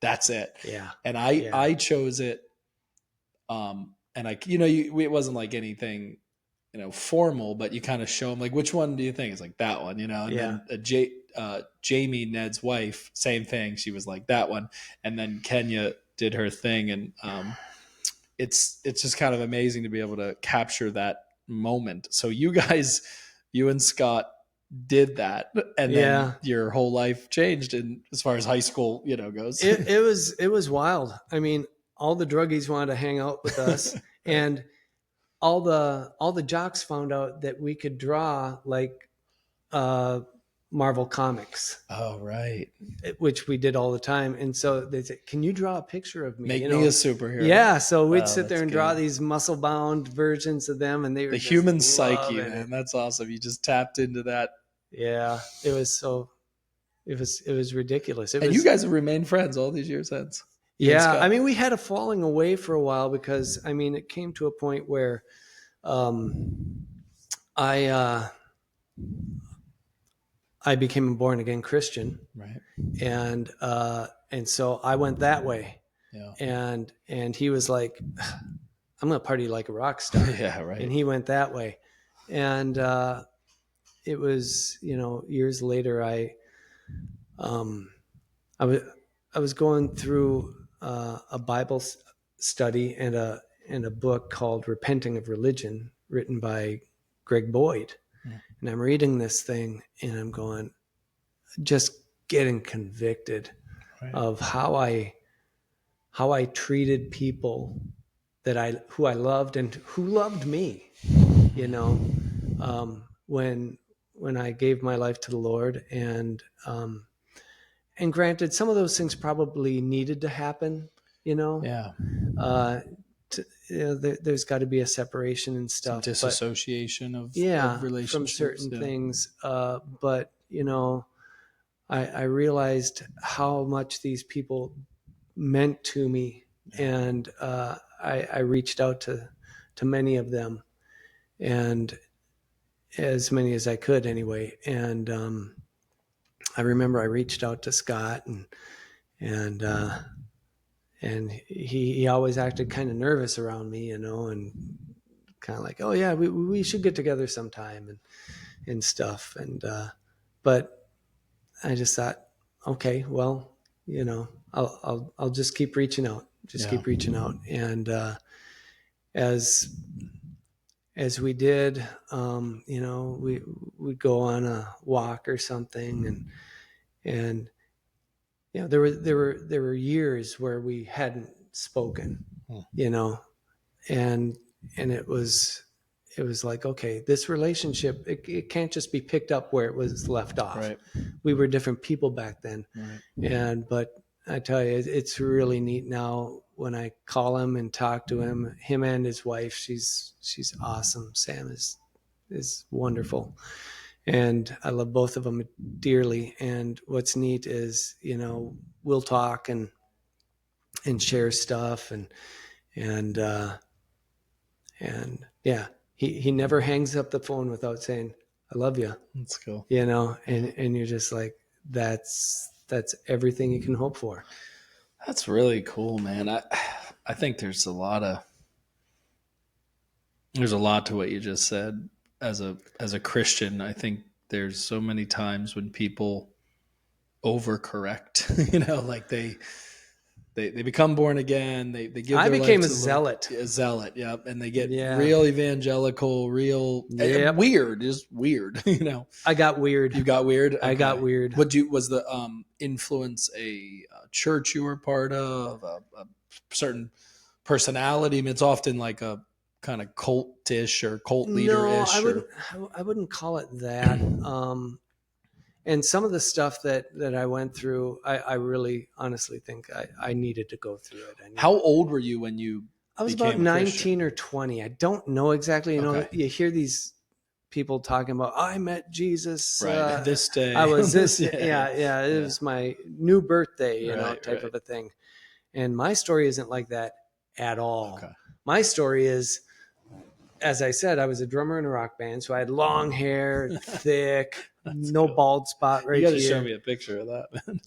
that's it. Yeah. And I chose it, and it wasn't like anything, formal, but you kind of show them like, which one do you think? It's like that one, And then Jamie, Ned's wife, same thing. She was like that one, and then Kenya did her thing, and it's just kind of amazing to be able to capture that moment. So you and Scott did that, and then your whole life changed in as far as high school, goes. It was wild. I mean, all the druggies wanted to hang out with us, and all the jocks found out that we could draw like Marvel comics. Oh, right. Which we did all the time. And so they said, can you draw a picture of me? Make me a superhero. Yeah. So we'd sit there and draw these muscle bound versions of them. And they were the human psyche, man. That's awesome. You just tapped into that. Yeah. It was ridiculous. You guys have remained friends all these years since. Yeah. I mean, we had a falling away for a while because, I mean, it came to a point where I became a born again Christian, right? And so I went that way, and he was like, "I'm gonna party like a rock star," yeah, right. And he went that way, and it was years later I was going through a Bible study and a book called Repenting of Religion, written by Greg Boyd. And I'm reading this thing and I'm going, just getting convicted of how I treated people who I loved and who loved me, when I gave my life to the Lord, and granted, some of those things probably needed to happen, Yeah. There's got to be a separation and stuff. Some disassociation of relationships from certain things. But I realized how much these people meant to me, and I reached out to many of them, and as many as I could anyway. And I remember I reached out to Scott, and he always acted kind of nervous around me, and kind of like, oh yeah, we should get together sometime and stuff. And but I just thought, okay, well, I'll just keep reaching out, keep reaching out. And as we did, we'd go on a walk or something, and there were years where we hadn't spoken, and it was like, okay, this relationship, it can't just be picked up where it was left off. Right. We were different people back then. Right. But I tell you, it's really neat now when I call him and talk to him and his wife. She's awesome. Sam is wonderful. And I love both of them dearly. And what's neat is, we'll talk and share stuff and yeah, he never hangs up the phone without saying, I love you. That's cool. And you're just like, that's everything you can hope for. That's really cool, man. I think there's a lot to what you just said. As a Christian, I think there's so many times when people overcorrect, like they become born again. They give. I became a zealot. A zealot, yep, and they get real evangelical, weird. Just weird, I got weird. You got weird. Okay. I got weird. Was the influence a church you were part of, a certain personality? I mean, it's often like a kind of cultish or cult leader-ish. No, I wouldn't call it that. And some of the stuff that I went through, I really honestly think I needed to go through it. How old were you when you I was about 19 or 20. I don't know exactly. You hear these people talking about, I met Jesus. This day. I was this. It was my new birthday, type of a thing. And my story isn't like that at all. Okay. My story is as I said, I was a drummer in a rock band, so I had long hair, thick, no cool. Bald spot right here. You got to show me a picture of that, man.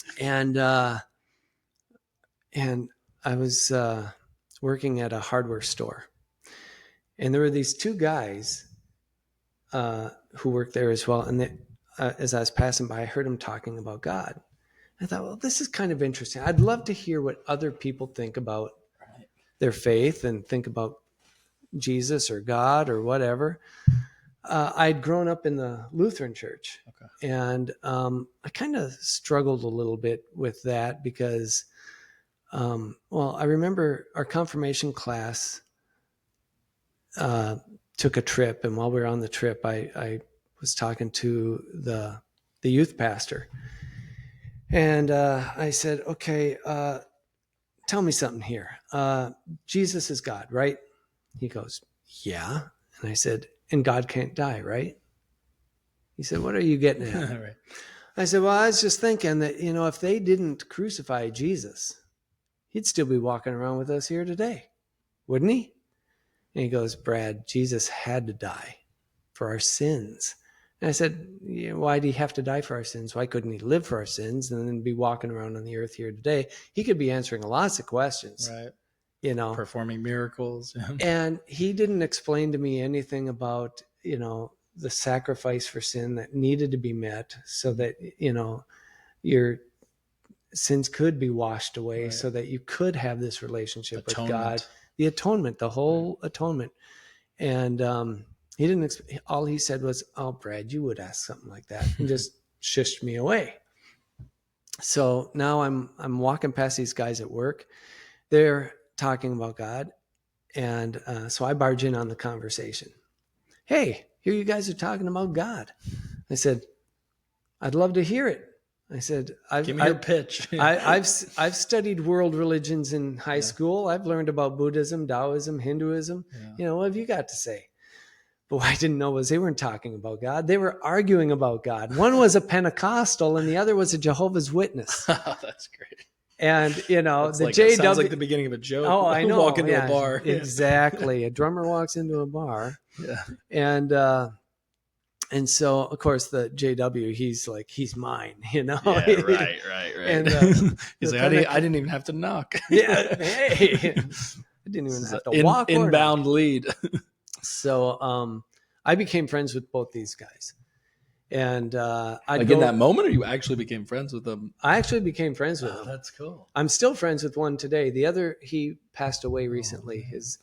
And I was working at a hardware store, and there were these two guys who worked there as well. And they, as I was passing by, I heard them talking about God. I thought, well, this is kind of interesting. I'd love to hear what other people think about their faith and think about Jesus or God or whatever. I'd grown up in the Lutheran church, and I kind of struggled a little bit with that because, well, I remember our confirmation class took a trip, and while we were on the trip, I was talking to the youth pastor, and I said, okay, tell me something here. Jesus is God, right? He goes, yeah. And I said, and God can't die, right? He said, what are you getting at? Right. I said, well, I was just thinking that, if they didn't crucify Jesus, he'd still be walking around with us here today, wouldn't he? And he goes, Brad, Jesus had to die for our sins. And I said, why did he have to die for our sins? Why couldn't he live for our sins and then be walking around on the earth here today? He could be answering lots of questions. Right. Performing miracles. And he didn't explain to me anything about, the sacrifice for sin that needed to be met so that, your sins could be washed away, right, so that you could have this relationship with God. The atonement, the whole atonement. And he didn't, all he said was, oh, Brad, you would ask something like that, and just shushed me away. So now I'm walking past these guys at work. They're talking about God. And so I barge in on the conversation. Hey, here you guys are talking about God. I said, I'd love to heir it. I said, give me your pitch. I've studied world religions in high school. I've learned about Buddhism, Taoism, Hinduism. What have you got to say? But what I didn't know was they weren't talking about God. They were arguing about God. One was a Pentecostal and the other was a Jehovah's Witness. Oh, that's great. And, the JW... sounds like the beginning of a joke. Oh, I know. Walk into a bar. Exactly. A drummer walks into a bar. Yeah. And so, of course, the JW, he's mine, Yeah, right. And he's like, I didn't even have to knock. Yeah, hey. I didn't even have to walk. Inbound lead. So I became friends with both these guys. And in that moment, or you actually became friends with them? I actually became friends with them. That's cool. I'm still friends with one today. The other, he passed away recently. His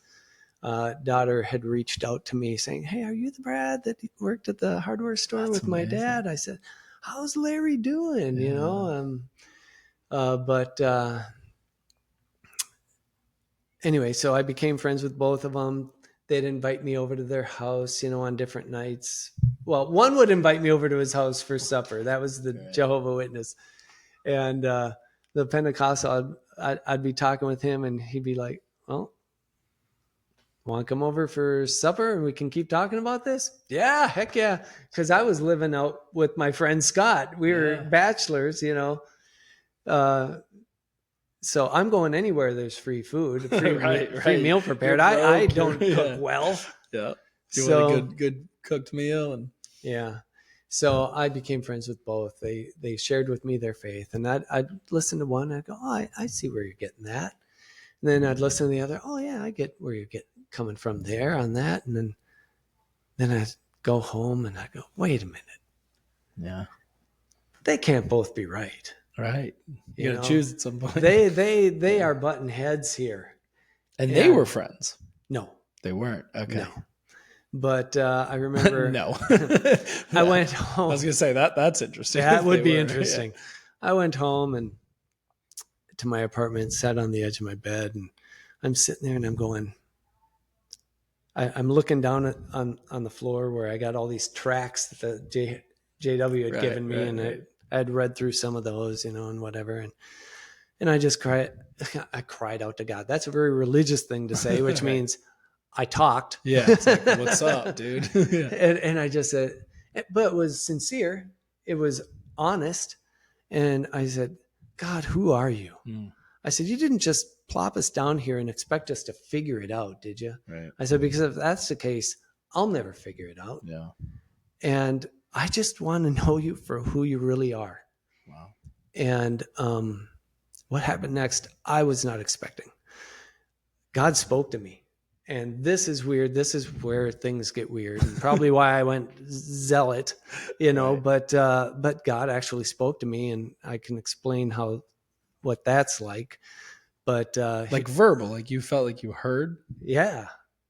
daughter had reached out to me saying, hey, are you the Brad that worked at the hardware store with my dad? I said, how's Larry doing? Anyway, so I became friends with both of them. They'd invite me over to their house, on different nights. Well, one would invite me over to his house for supper. That was the Jehovah's Witness. And the Pentecostal, I'd be talking with him and he'd be like, well, want to come over for supper and we can keep talking about this? Yeah, heck yeah. Because I was living out with my friend Scott. We were bachelors, so I'm going anywhere there's free food, free meal prepared. I don't cook well. Yeah. You want a good cooked meal. And so I became friends with both. They shared with me their faith, and I'd listen to one. I'd go, oh, I see where you're getting that. And then I'd listen to the other. Oh yeah, I get where you're coming from there on that. And then I'd go home and I'd go, wait a minute. Yeah. They can't both be right. Right. You got to choose at some point. They are butting heads here. And they were friends. No. They weren't. Okay. No. But I remember no. I went home. I was going to say that's interesting. That would be interesting. Yeah. I went home and to my apartment, sat on the edge of my bed, and I'm sitting there and I'm going, I'm looking down on the floor where I got all these tracts that the JW had given me, and I had read through some of those, and whatever. And I just cried out to God. That's a very religious thing to say, which means I talked. Yeah. It's like, what's up, dude? And I just said, but it was sincere. It was honest. And I said, God, who are you? I said, you didn't just plop us down here and expect us to figure it out, did you? Right. I said, because if that's the case, I'll never figure it out. Yeah. And I just want to know you for who you really are. Wow. And what happened next, I was not expecting. God spoke to me. And this is weird. This is where things get weird. And probably why I went zealot, right. But God actually spoke to me, and I can explain what that's like. But like verbal, like you felt like you heard. Yeah.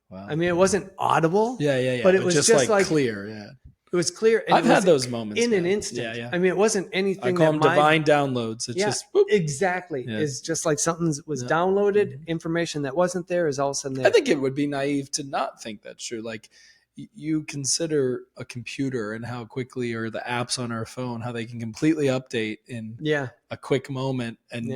Wow. I mean, it wasn't audible. Yeah. But it was just like clear. Yeah. It was clear. And I've had those moments in an instant. Yeah. I mean, it wasn't anything. I call them divine downloads. It's just whoop. Exactly. Yeah. It's just like something was downloaded. Information that wasn't there is all of a sudden there. I think it would be naive to not think that's true. Like you consider a computer and how quickly, or the apps on our phone, how they can completely update in a quick moment, and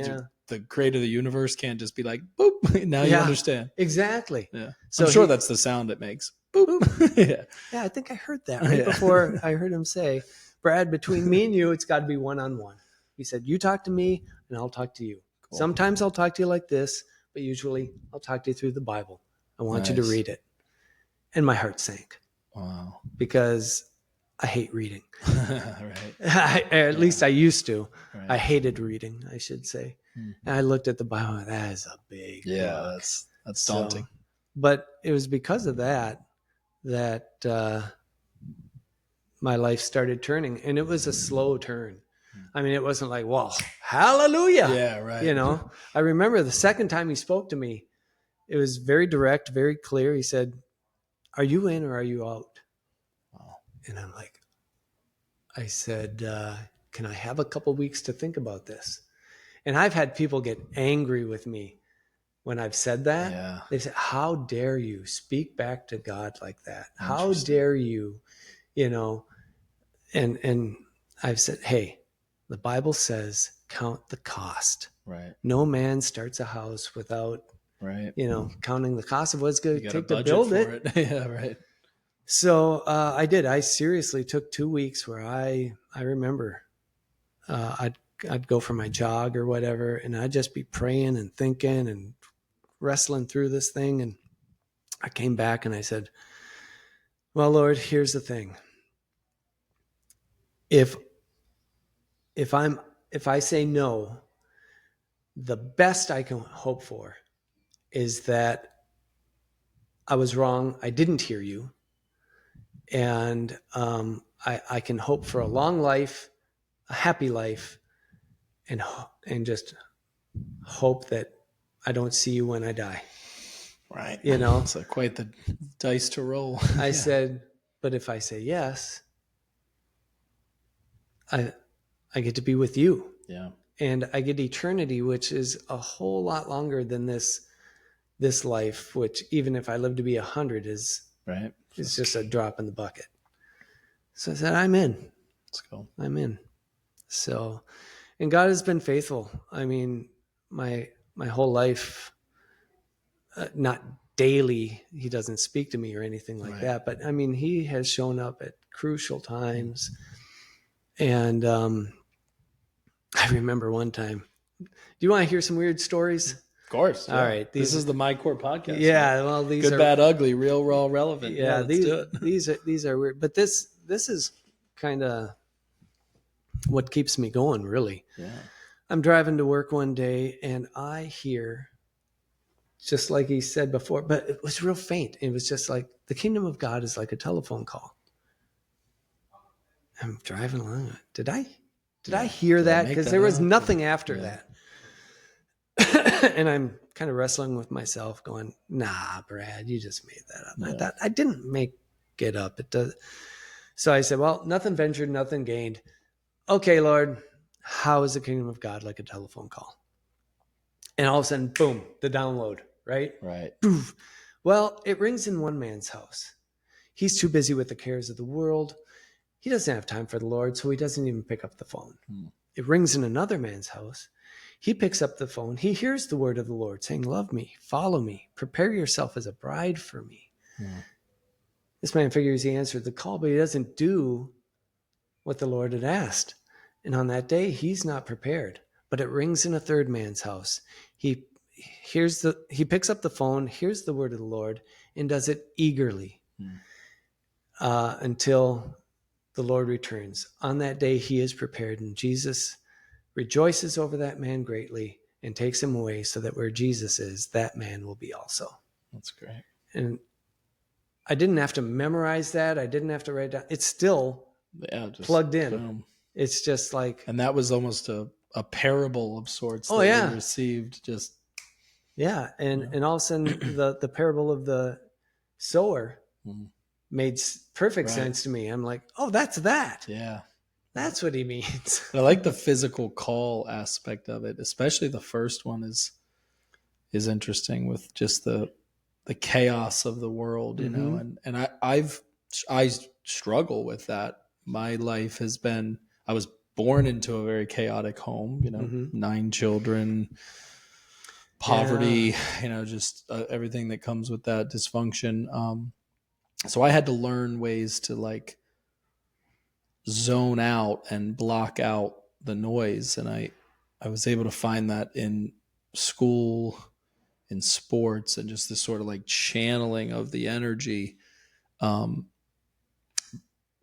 the creator of the universe can't just be like, boop. Now you understand. Exactly. Yeah. So I'm sure that's the sound it makes. Boop. Yeah, I think I heard that right before I heard him say, Brad, between me and you, it's got to be one-on-one. He said, you talk to me and I'll talk to you. Cool. Sometimes I'll talk to you like this, but usually I'll talk to you through the Bible. I want you to read it. And my heart sank. Wow. Because I hate reading. Right. At least I used to. Right. I hated reading, I should say. Mm-hmm. And I looked at the Bible, and that is a big book. That's daunting. But it was because of that my life started turning, and it was a slow turn. I mean, it wasn't like, well, hallelujah. Yeah, right. You know, I remember the second time he spoke to me, it was very direct, very clear. He said, are you in or are you out? Wow. And I'm like, I said, can I have a couple weeks to think about this? And I've had people get angry with me when I've said that. Yeah. They said, how dare you speak back to God like that? How dare you, and I've said, hey, the Bible says, count the cost. Right. No man starts a house without, counting the cost of what it's going to take to build it. Yeah, right. So I did. I seriously took 2 weeks where I remember I'd go for my jog or whatever, and I'd just be praying and thinking and wrestling through this thing. And I came back and I said, well, Lord, here's the thing. If I say no, the best I can hope for is that I was wrong. I didn't hear you. And I can hope for a long life, a happy life, and just hope that I don't see you when I die. Right. It's quite the dice to roll. I said, but if I say yes, I get to be with you. Yeah. And I get eternity, which is a whole lot longer than this life, which even if I live to be 100 is right. It's just a drop in the bucket. So I said, I'm in. Let's go. I'm in. So, and God has been faithful. I mean, my whole life, not daily, he doesn't speak to me or anything like that. But I mean, he has shown up at crucial times. And I remember one time, do you want to hear some weird stories? Of course. Yeah. All right. This is the MyCORE podcast. Yeah. Right? Well, these good, bad, ugly, real, raw, relevant. Yeah. These are weird, but this is kind of what keeps me going, really. Yeah. I'm driving to work one day and I hear, just like he said before, but it was real faint. It was just like the kingdom of God is like a telephone call. I'm driving along. Did I hear that? Because there was nothing after that. And I'm kind of wrestling with myself going, nah, Brad, you just made that up. Yeah. I thought I didn't make it up. It does. So I said, well, nothing ventured, nothing gained. Okay, Lord, how is the kingdom of God like a telephone call? And all of a sudden, boom, the download, right? Right. Poof. Well, it rings in one man's house. He's too busy with the cares of the world. He doesn't have time for the Lord, so he doesn't even pick up the phone. It rings in another man's house. He picks up the phone. He hears the word of the Lord saying, love me, follow me, prepare yourself as a bride for me. This man figures he answered the call, but he doesn't do what the Lord had asked. And on that day, he's not prepared. But it rings in a third man's house. He he picks up the phone, hears the word of the Lord, and does it eagerly until the Lord returns. On that day, he is prepared, and Jesus rejoices over that man greatly and takes him away, so that where Jesus is, that man will be also. That's great. And I didn't have to memorize that. I didn't have to write it down. It's still just plugged in. Boom. It's just like, and that was almost a parable of sorts that we received. Just and all of a sudden the parable of the sower made perfect sense to me. I'm like, oh, that's that. Yeah. That's what he means. I like the physical call aspect of it, especially the first one is interesting with just the chaos of the world, you know, and I struggle with that. My life has been, I was born into a very chaotic home, you know, 9 children, poverty, you know, just everything that comes with that dysfunction. So I had to learn ways to like zone out and block out the noise. And I was able to find that in school, in sports, and just this sort of like channeling of the energy. And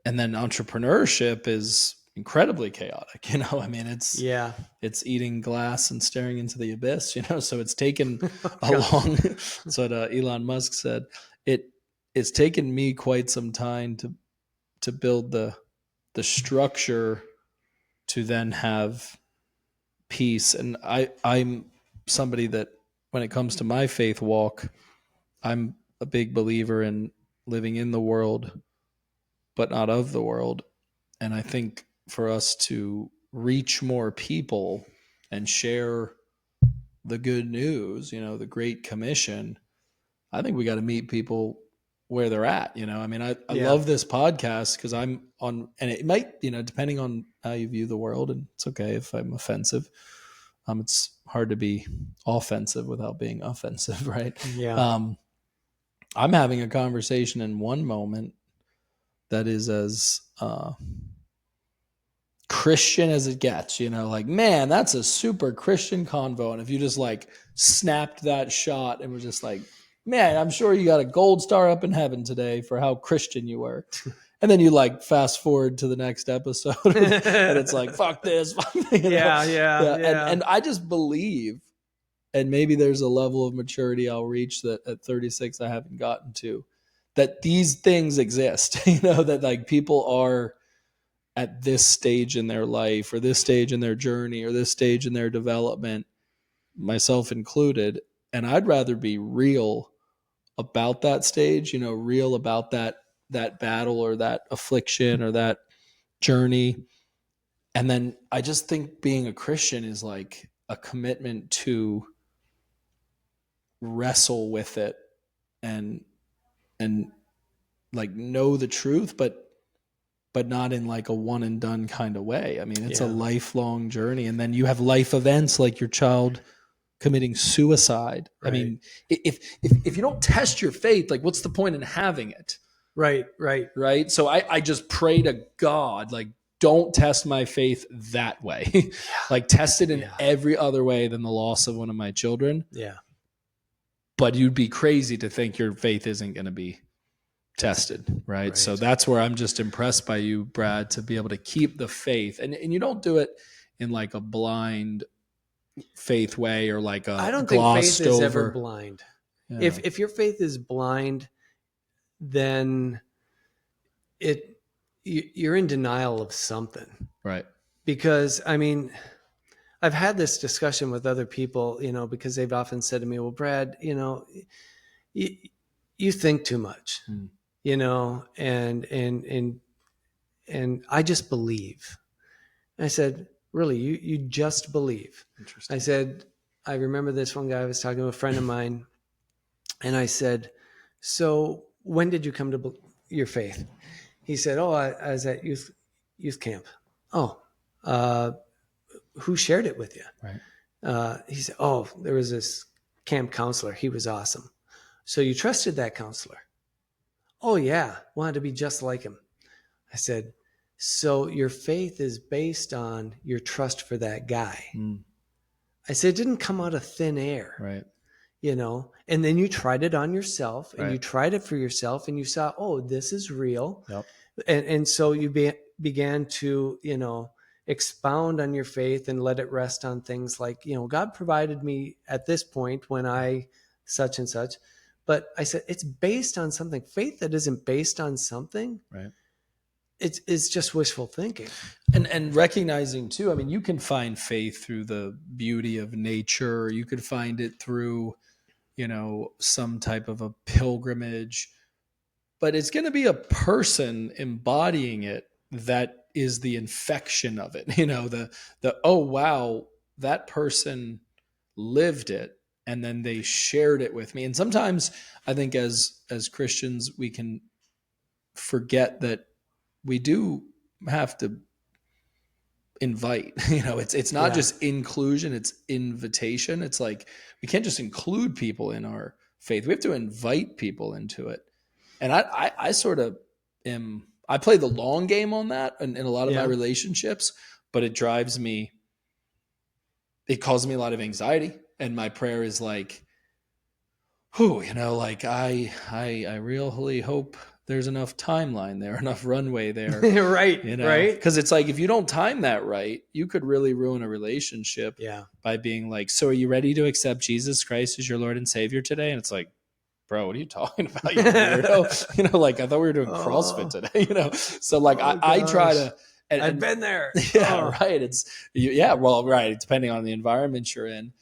then entrepreneurship is incredibly chaotic, you know. I mean, it's eating glass and staring into the abyss, you know. So it's taken a long. That's what Elon Musk said. It's taken me quite some time to build the structure to then have peace. And I'm somebody that, when it comes to my faith walk, I'm a big believer in living in the world, but not of the world. And I think for us to reach more people and share the good news, you know, the Great Commission, I think we got to meet people where they're at, you know. I mean, I love this podcast because I'm on, and it might, you know, depending on how you view the world, and it's okay if I'm offensive. It's hard to be offensive without being offensive, right? Yeah. I'm having a conversation in one moment that is as Christian as it gets, you know, like, man, that's a super Christian convo. And if you just like snapped that shot and was just like, man, I'm sure you got a gold star up in heaven today for how Christian you were. And then you like fast forward to the next episode and it's like, fuck this. You know? Yeah. And I just believe, and maybe there's a level of maturity I'll reach that at 36 I haven't gotten to, that these things exist, you know, that like people are at this stage in their life or this stage in their journey or this stage in their development, myself included. And I'd rather be real about that stage, you know, real about that battle or that affliction or that journey. And then I just think being a Christian is like a commitment to wrestle with it and like know the truth, but not in like a one and done kind of way. I mean, it's a lifelong journey. And then you have life events like your child committing suicide. Right. I mean, if you don't test your faith, like what's the point in having it? Right. So I just pray to God, like, don't test my faith that way. Like test it in every other way than the loss of one of my children. Yeah. But you'd be crazy to think your faith isn't going to be tested. Right. So that's where I'm just impressed by you, Brad, to be able to keep the faith. And you don't do it in like a blind faith way or like a I don't think faith is ever blind. Yeah. If your faith is blind, then you're in denial of something. Right. Because I mean, I've had this discussion with other people, you know, because they've often said to me, well, Brad, you know, you think too much, you know, and I just believe. And I said, really, you just believe? Interesting. I said, I remember this one guy, I was talking to a friend of mine, and I said, so when did you come to your faith? He said, oh, I was at youth camp. Oh, who shared it with you? Right. He said, oh, there was this camp counselor. He was awesome. So you trusted that counselor? Oh, yeah. Wanted to be just like him. I said, so your faith is based on your trust for that guy. I said, it didn't come out of thin air. Right. And then you tried it on yourself, and you tried it for yourself, and you saw, oh, this is real. Yep. And so you began to, expound on your faith and let it rest on things like, God provided me at this point when I such and such. But I said, it's based on something. Faith that isn't based on something, right, it's just wishful thinking. And recognizing too, I mean, you can find faith through the beauty of nature. You could find it through, some type of a pilgrimage, but it's going to be a person embodying it that is the infection of it. Oh, wow, that person lived it, and then they shared it with me. And sometimes I think as Christians, we can forget that we do have to invite. It's not just inclusion, it's invitation. It's like we can't just include people in our faith. We have to invite people into it. And I sort of I play the long game on that in a lot of my relationships, but it causes me a lot of anxiety. And my prayer is like, I really hope there's enough timeline there, enough runway there. Right. Right. Because it's like, if you don't time that right, you could really ruin a relationship by being like, so are you ready to accept Jesus Christ as your Lord and Savior today? And it's like, bro, what are you talking about? You weirdo? I thought we were doing CrossFit today, So I try to, and I've been there. Yeah. Right. It's right. Depending on the environment you're in.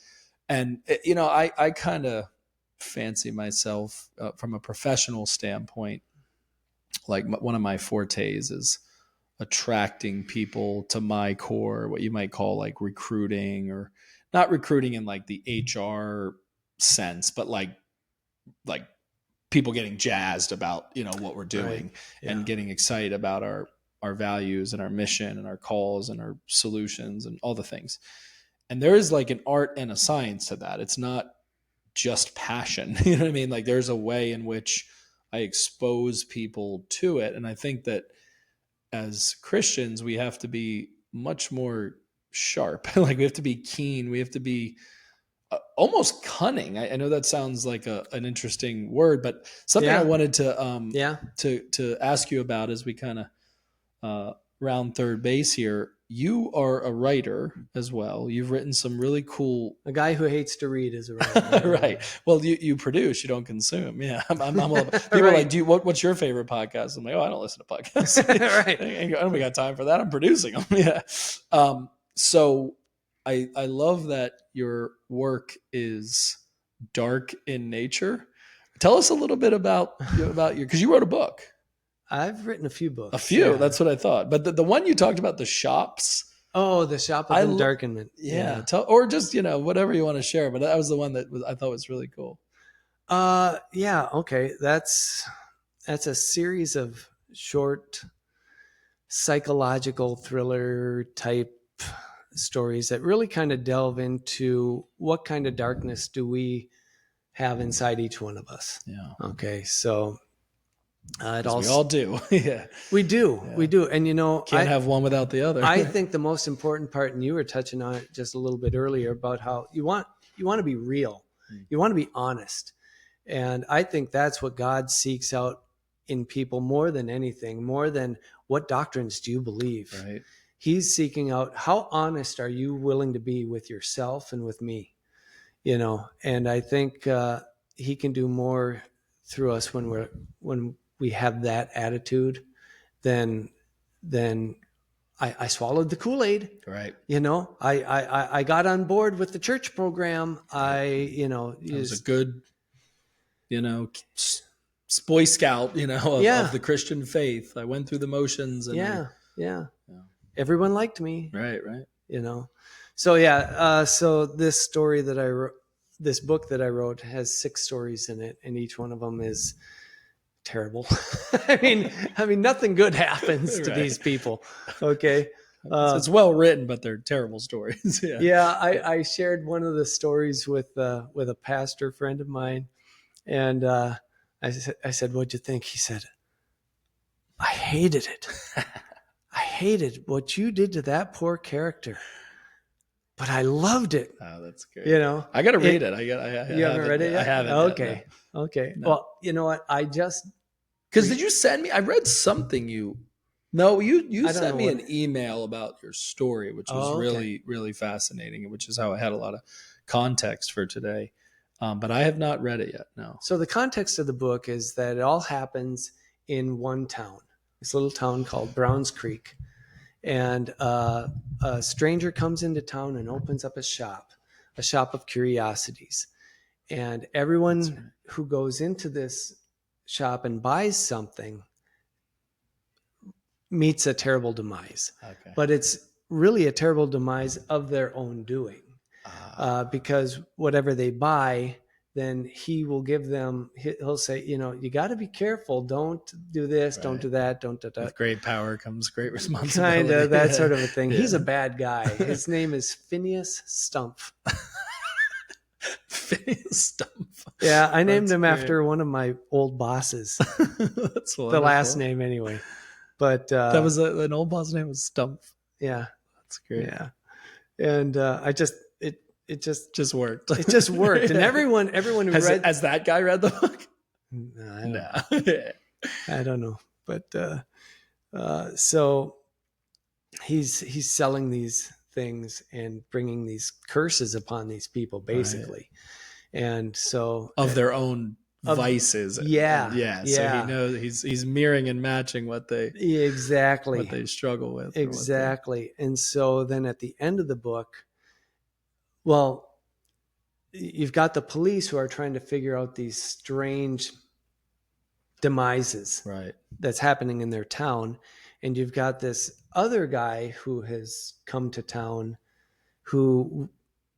And, I kind of fancy myself from a professional standpoint. Like one of my fortes is attracting people to MyCORE, what you might call like recruiting, or not recruiting in like the HR sense, but like people getting jazzed about, what we're doing and getting excited about our values and our mission and our calls and our solutions and all the things. And there is like an art and a science to that. It's not just passion. You know what I mean? Like there's a way in which I expose people to it. And I think that as Christians, we have to be much more sharp. Like we have to be keen. We have to be almost cunning. I know that sounds like an interesting word, but something I wanted to ask you about as we kind of round third base here. You are a writer as well. You've written some really cool. A guy who hates to read is a writer. Right. Well, you produce, you don't consume. Yeah. I'm all about, people are like, what's your favorite podcast? I'm like, I don't listen to podcasts. Right. I don't got time for that. I'm producing them. Yeah. So I love that your work is dark in nature. Tell us a little bit about your, because you wrote a book. I've written a few books. A few, that's what I thought. But the one you talked about, the shops. Oh, the shop of endarkenment. Yeah. Or just, whatever you want to share. But that was the one that I thought was really cool. Yeah. Okay. That's a series of short psychological thriller type stories that really kind of delve into what kind of darkness do we have inside each one of us. Yeah. Okay. So we all do. Yeah. We do. Yeah. We do. And can't have one without the other. I think the most important part, and you were touching on it just a little bit earlier, about how you want to be real. You want to be honest. And I think that's what God seeks out in people more than anything, more than what doctrines do you believe. Right. He's seeking out, how honest are you willing to be with yourself and with me? And I think he can do more through us when we have that attitude, then I swallowed the Kool-Aid. Right. I got on board with the church program. It was a good, Boy Scout, of the Christian faith. I went through the motions. And everyone liked me. Right. So so this story that I wrote, this book that I wrote, has 6 stories in it, and each one of them is terrible. I mean, nothing good happens to these people. Okay. It's well written, but they're terrible stories. I shared one of the stories with a pastor friend of mine, and I said, "What'd you think?" He said, "I hated it. I hated what you did to that poor character." but I loved it. Oh, that's great. You know, I got to read it. You haven't read it yet? I haven't. Okay. Yet, no. Okay. No. Well, you know what? Because did you send me? I read something you sent me an email about your story, which was really, really fascinating, which is how I had a lot of context for today. But I have not read it yet. No. So the context of the book is that it all happens in one town, this little town called Browns Creek. And a stranger comes into town and opens up a shop of curiosities. And everyone who goes into this shop and buys something meets a terrible demise. Okay. But it's really a terrible demise of their own doing. Because whatever they buy, then he will give them, he'll say, you got to be careful. Don't do this. Right. Don't do that. Don't do that. With great power comes great responsibility. Kind of that sort of a thing. Yeah. He's a bad guy. His name is Phineas Stumpf. Phineas Stumpf. Yeah, I named him after one of my old bosses. That's the last name anyway. But that was an old boss name was Stumpf. Yeah. That's great. Yeah. And it just worked. It just worked. And everyone who has that guy read the book? No. I don't know. But so he's selling these things and bringing these curses upon these people, basically. Right. And so of their own vices. Yeah. So he knows he's mirroring and matching what they exactly what they struggle with. Exactly. And so then at the end of the book, well, you've got the police who are trying to figure out these strange demises that's happening in their town. And you've got this other guy who has come to town who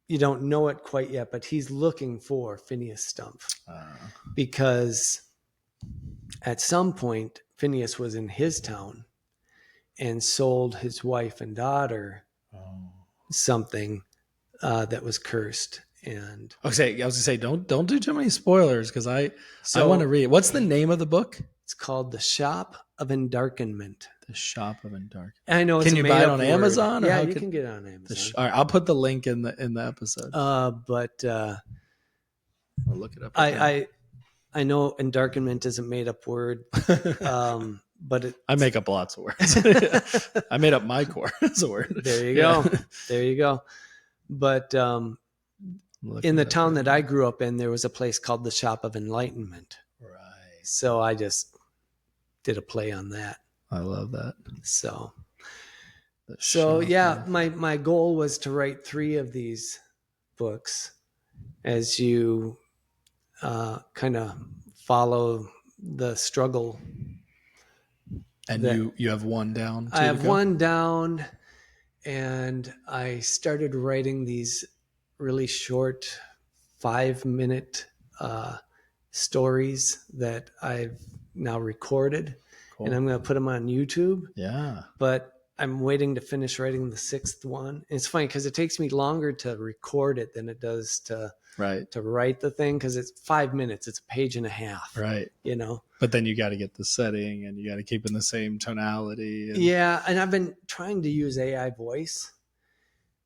you don't know it quite yet, but he's looking for Phineas Stumpf because at some point Phineas was in his town and sold his wife and daughter something that was cursed. And I was gonna say, don't do too many spoilers because I want to read. What's the name of the book? It's called The Shop of Endarkenment. The Shop of Endarkenment. I know. Can you buy it on Amazon? Yeah, you can get it on Amazon. All right, I'll put the link in the episode. But I'll look it up. I know Endarkenment is a made up word. But I make up lots of words. I made up MyCORE as a word. There you go. There you go. But in the town that I grew up in, there was a place called the Shop of Enlightenment. Right. So I just did a play on that. I love that. So yeah, my goal was to write 3 of these books as you kind of follow the struggle. And you have one down? I have one down, and I started writing these really short 5-minute stories that I've now recorded. Cool. And I'm going to put them on YouTube. Yeah. But I'm waiting to finish writing the 6th one. It's funny because it takes me longer to record it than it does to write the thing, because it's 5 minutes. It's a page and a half. Right. But then you got to get the setting and you got to keep in the same tonality. Yeah. And I've been trying to use AI voice,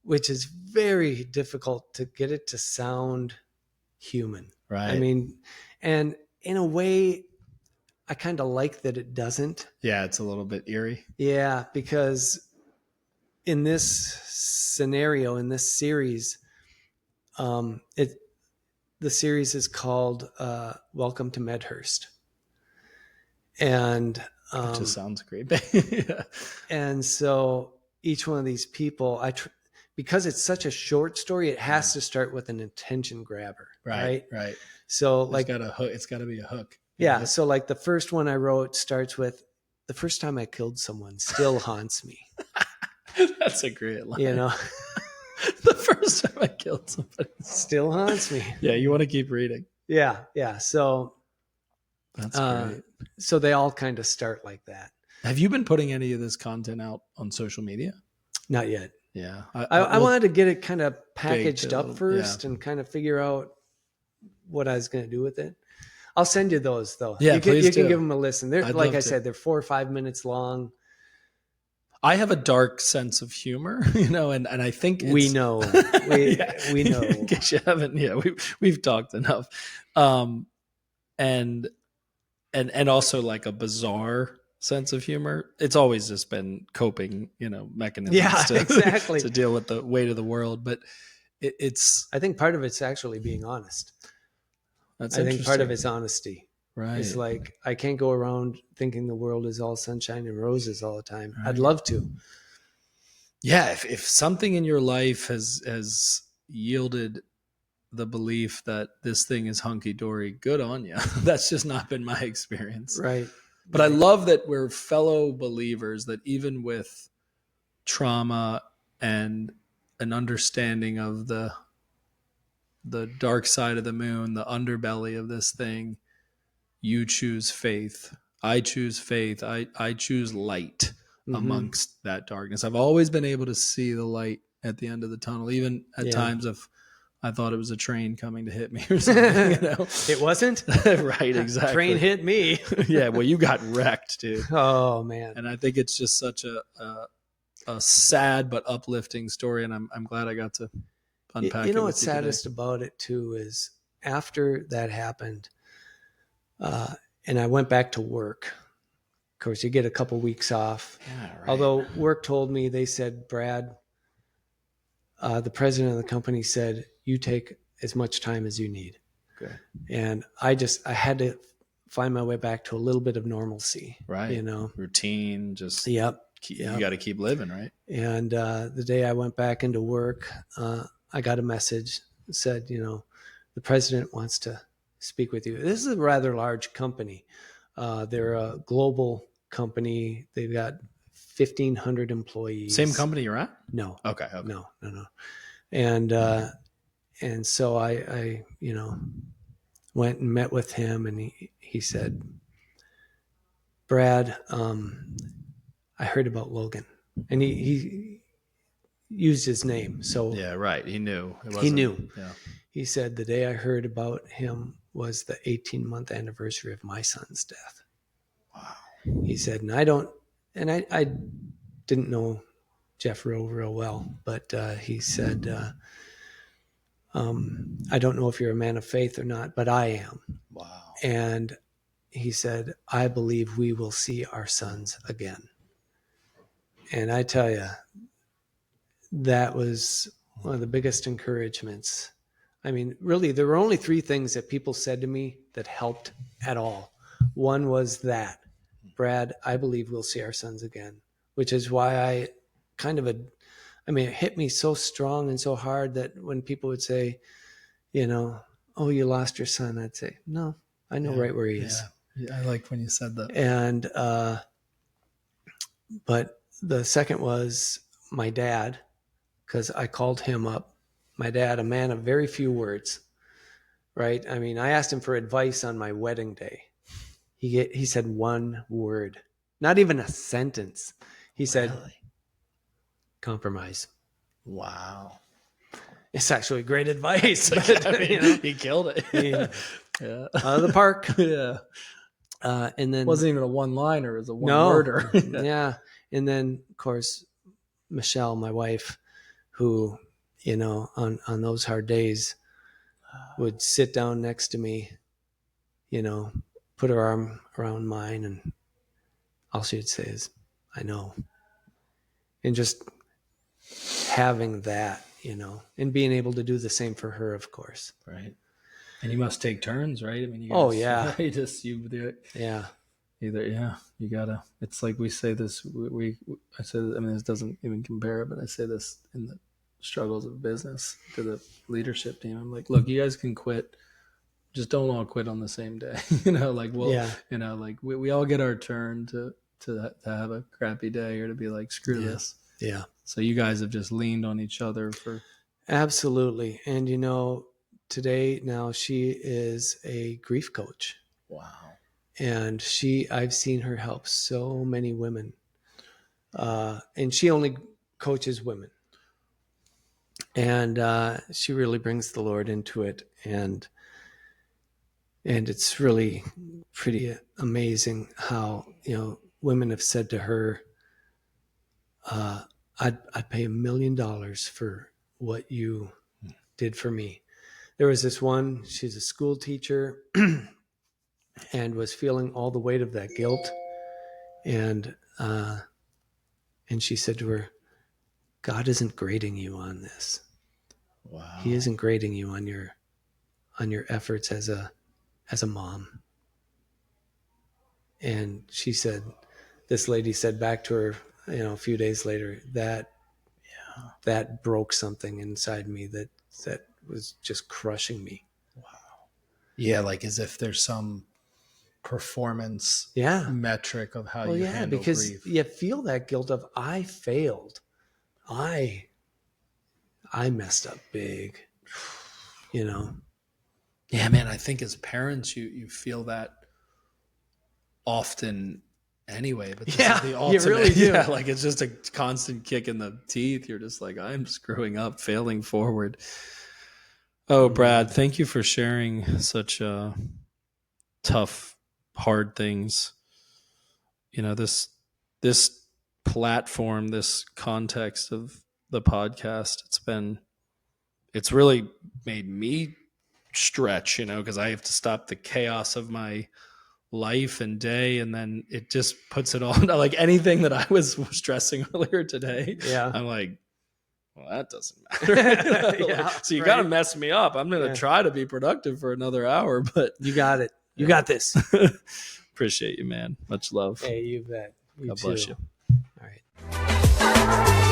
which is very difficult to get it to sound human. Right. I mean, and in a way, I kind of like that it doesn't. Yeah, it's a little bit eerie. Yeah, because in this scenario, in this series, the series is called Welcome to Medhurst. And it just sounds great. Yeah. And so each one of these people, because it's such a short story, it has to start with an attention grabber. Right. So it's got to be a hook. Yeah. So like the first one I wrote starts with, "The first time I killed someone still haunts me." That's a great line. The first time I killed somebody still haunts me. Yeah. You want to keep reading. Yeah. Yeah. So that's great. So they all kind of start like that. Have you been putting any of this content out on social media? Not yet. Yeah. I wanted to get it kind of packaged up first and kind of figure out what I was going to do with it. I'll send you those though. Yeah, you can give them a listen. They're like I said, they're 4 or 5 minutes long. I have a dark sense of humor, and I think we know, we know. In case you haven't, we've talked enough, and also like a bizarre sense of humor. It's always just been coping, mechanisms exactly. to deal with the weight of the world. But it's, I think part of it's actually being honest. I think part of it's honesty. Right. It's like, I can't go around thinking the world is all sunshine and roses all the time. Right. I'd love to. Yeah. If something in your life has yielded the belief that this thing is hunky-dory, good on you. That's just not been my experience. Right. But I love that we're fellow believers, that even with trauma and an understanding of the dark side of the moon, the underbelly of this thing, you choose faith. I choose faith. I choose light amongst that darkness. I've always been able to see the light at the end of the tunnel, even at times of I thought it was a train coming to hit me or something. It wasn't? Right, exactly. Train hit me. Yeah, well, you got wrecked, dude. Oh, man. And I think it's just such a sad but uplifting story, and I'm glad I got to unpack it. You know what's saddest about it, too, is after that happened, and I went back to work. Of course, you get a couple weeks off. Yeah, right. Although work told me, they said, Brad, the president of the company said, you take as much time as you need. Okay. And I had to find my way back to a little bit of normalcy. Right. Routine, just you got to keep living, right? And the day I went back into work, I got a message that said, the president wants to speak with you. This is a rather large company. They're a global company. They've got 1,500 employees. Same company you're at? No. Okay. No. And so I went and met with him, and he said, Brad, I heard about Logan. And he used his name. So yeah, right. He knew. He knew. Yeah. He said, the day I heard about him was the 18-month anniversary of my son's death. Wow. He said, and I didn't know Jeff real well, but he said, I don't know if you're a man of faith or not, but I am. Wow. And he said, I believe we will see our sons again. And I tell you, that was one of the biggest encouragements. I mean, really, there were only 3 things that people said to me that helped at all. One was that, Brad, I believe we'll see our sons again, which is why it hit me so strong and so hard that when people would say, oh, you lost your son, I'd say, no, I know right where he is. Yeah, I like when you said that. And, but the second was my dad, because I called him up. My dad, a man of very few words, right? I mean, I asked him for advice on my wedding day. He said one word, not even a sentence. He said, compromise. Wow. It's actually great advice. He killed it. Out of the park. Yeah. And then it wasn't even a one-liner, it was a one-worder. Yeah. And then, of course, Michelle, my wife, who, on those hard days would sit down next to me, put her arm around mine, and all she would say is, I know. And just having that, and being able to do the same for her, of course. Right. And you must take turns, right? I mean, you do it. Yeah. You gotta, it's like we say this, I say, I mean, this doesn't even compare, but I say this in the struggles of business to the leadership team. I'm like, look, you guys can quit. Just don't all quit on the same day. We all get our turn to have a crappy day or to be like, screw this. Yeah. So you guys have just leaned on each other for. Absolutely. And, today now she is a grief coach. Wow. And I've seen her help so many women. And she only coaches women. And she really brings the Lord into it. And it's really pretty amazing how, women have said to her, I'd pay $1 million for what you did for me. There was this one, she's a school teacher and was feeling all the weight of that guilt. And she said to her, God isn't grading you on this. Wow. He isn't grading you on your efforts as a mom. And she said, this lady said back to her, a few days later, that broke something inside me that was just crushing me. Wow. Yeah, like as if there's some performance metric of how you handle because grief. You feel that guilt of I failed. I messed up big. Yeah, man, I think as parents you feel that often anyway, but this is the ultimate. You really do. Yeah, like it's just a constant kick in the teeth. You're just like, I'm screwing up, failing forward. Oh, Brad, thank you for sharing such tough, hard things. This platform, this context of the podcast, it's really made me stretch, because I have to stop the chaos of my life and day, and then it just puts it on like anything that I was stressing earlier today. Yeah, I'm like, well, that doesn't matter. So you got to mess me up. I'm going to try to be productive for another hour, but you got it. You got this. Appreciate you, man. Much love. Hey, you bet. God bless you. All right.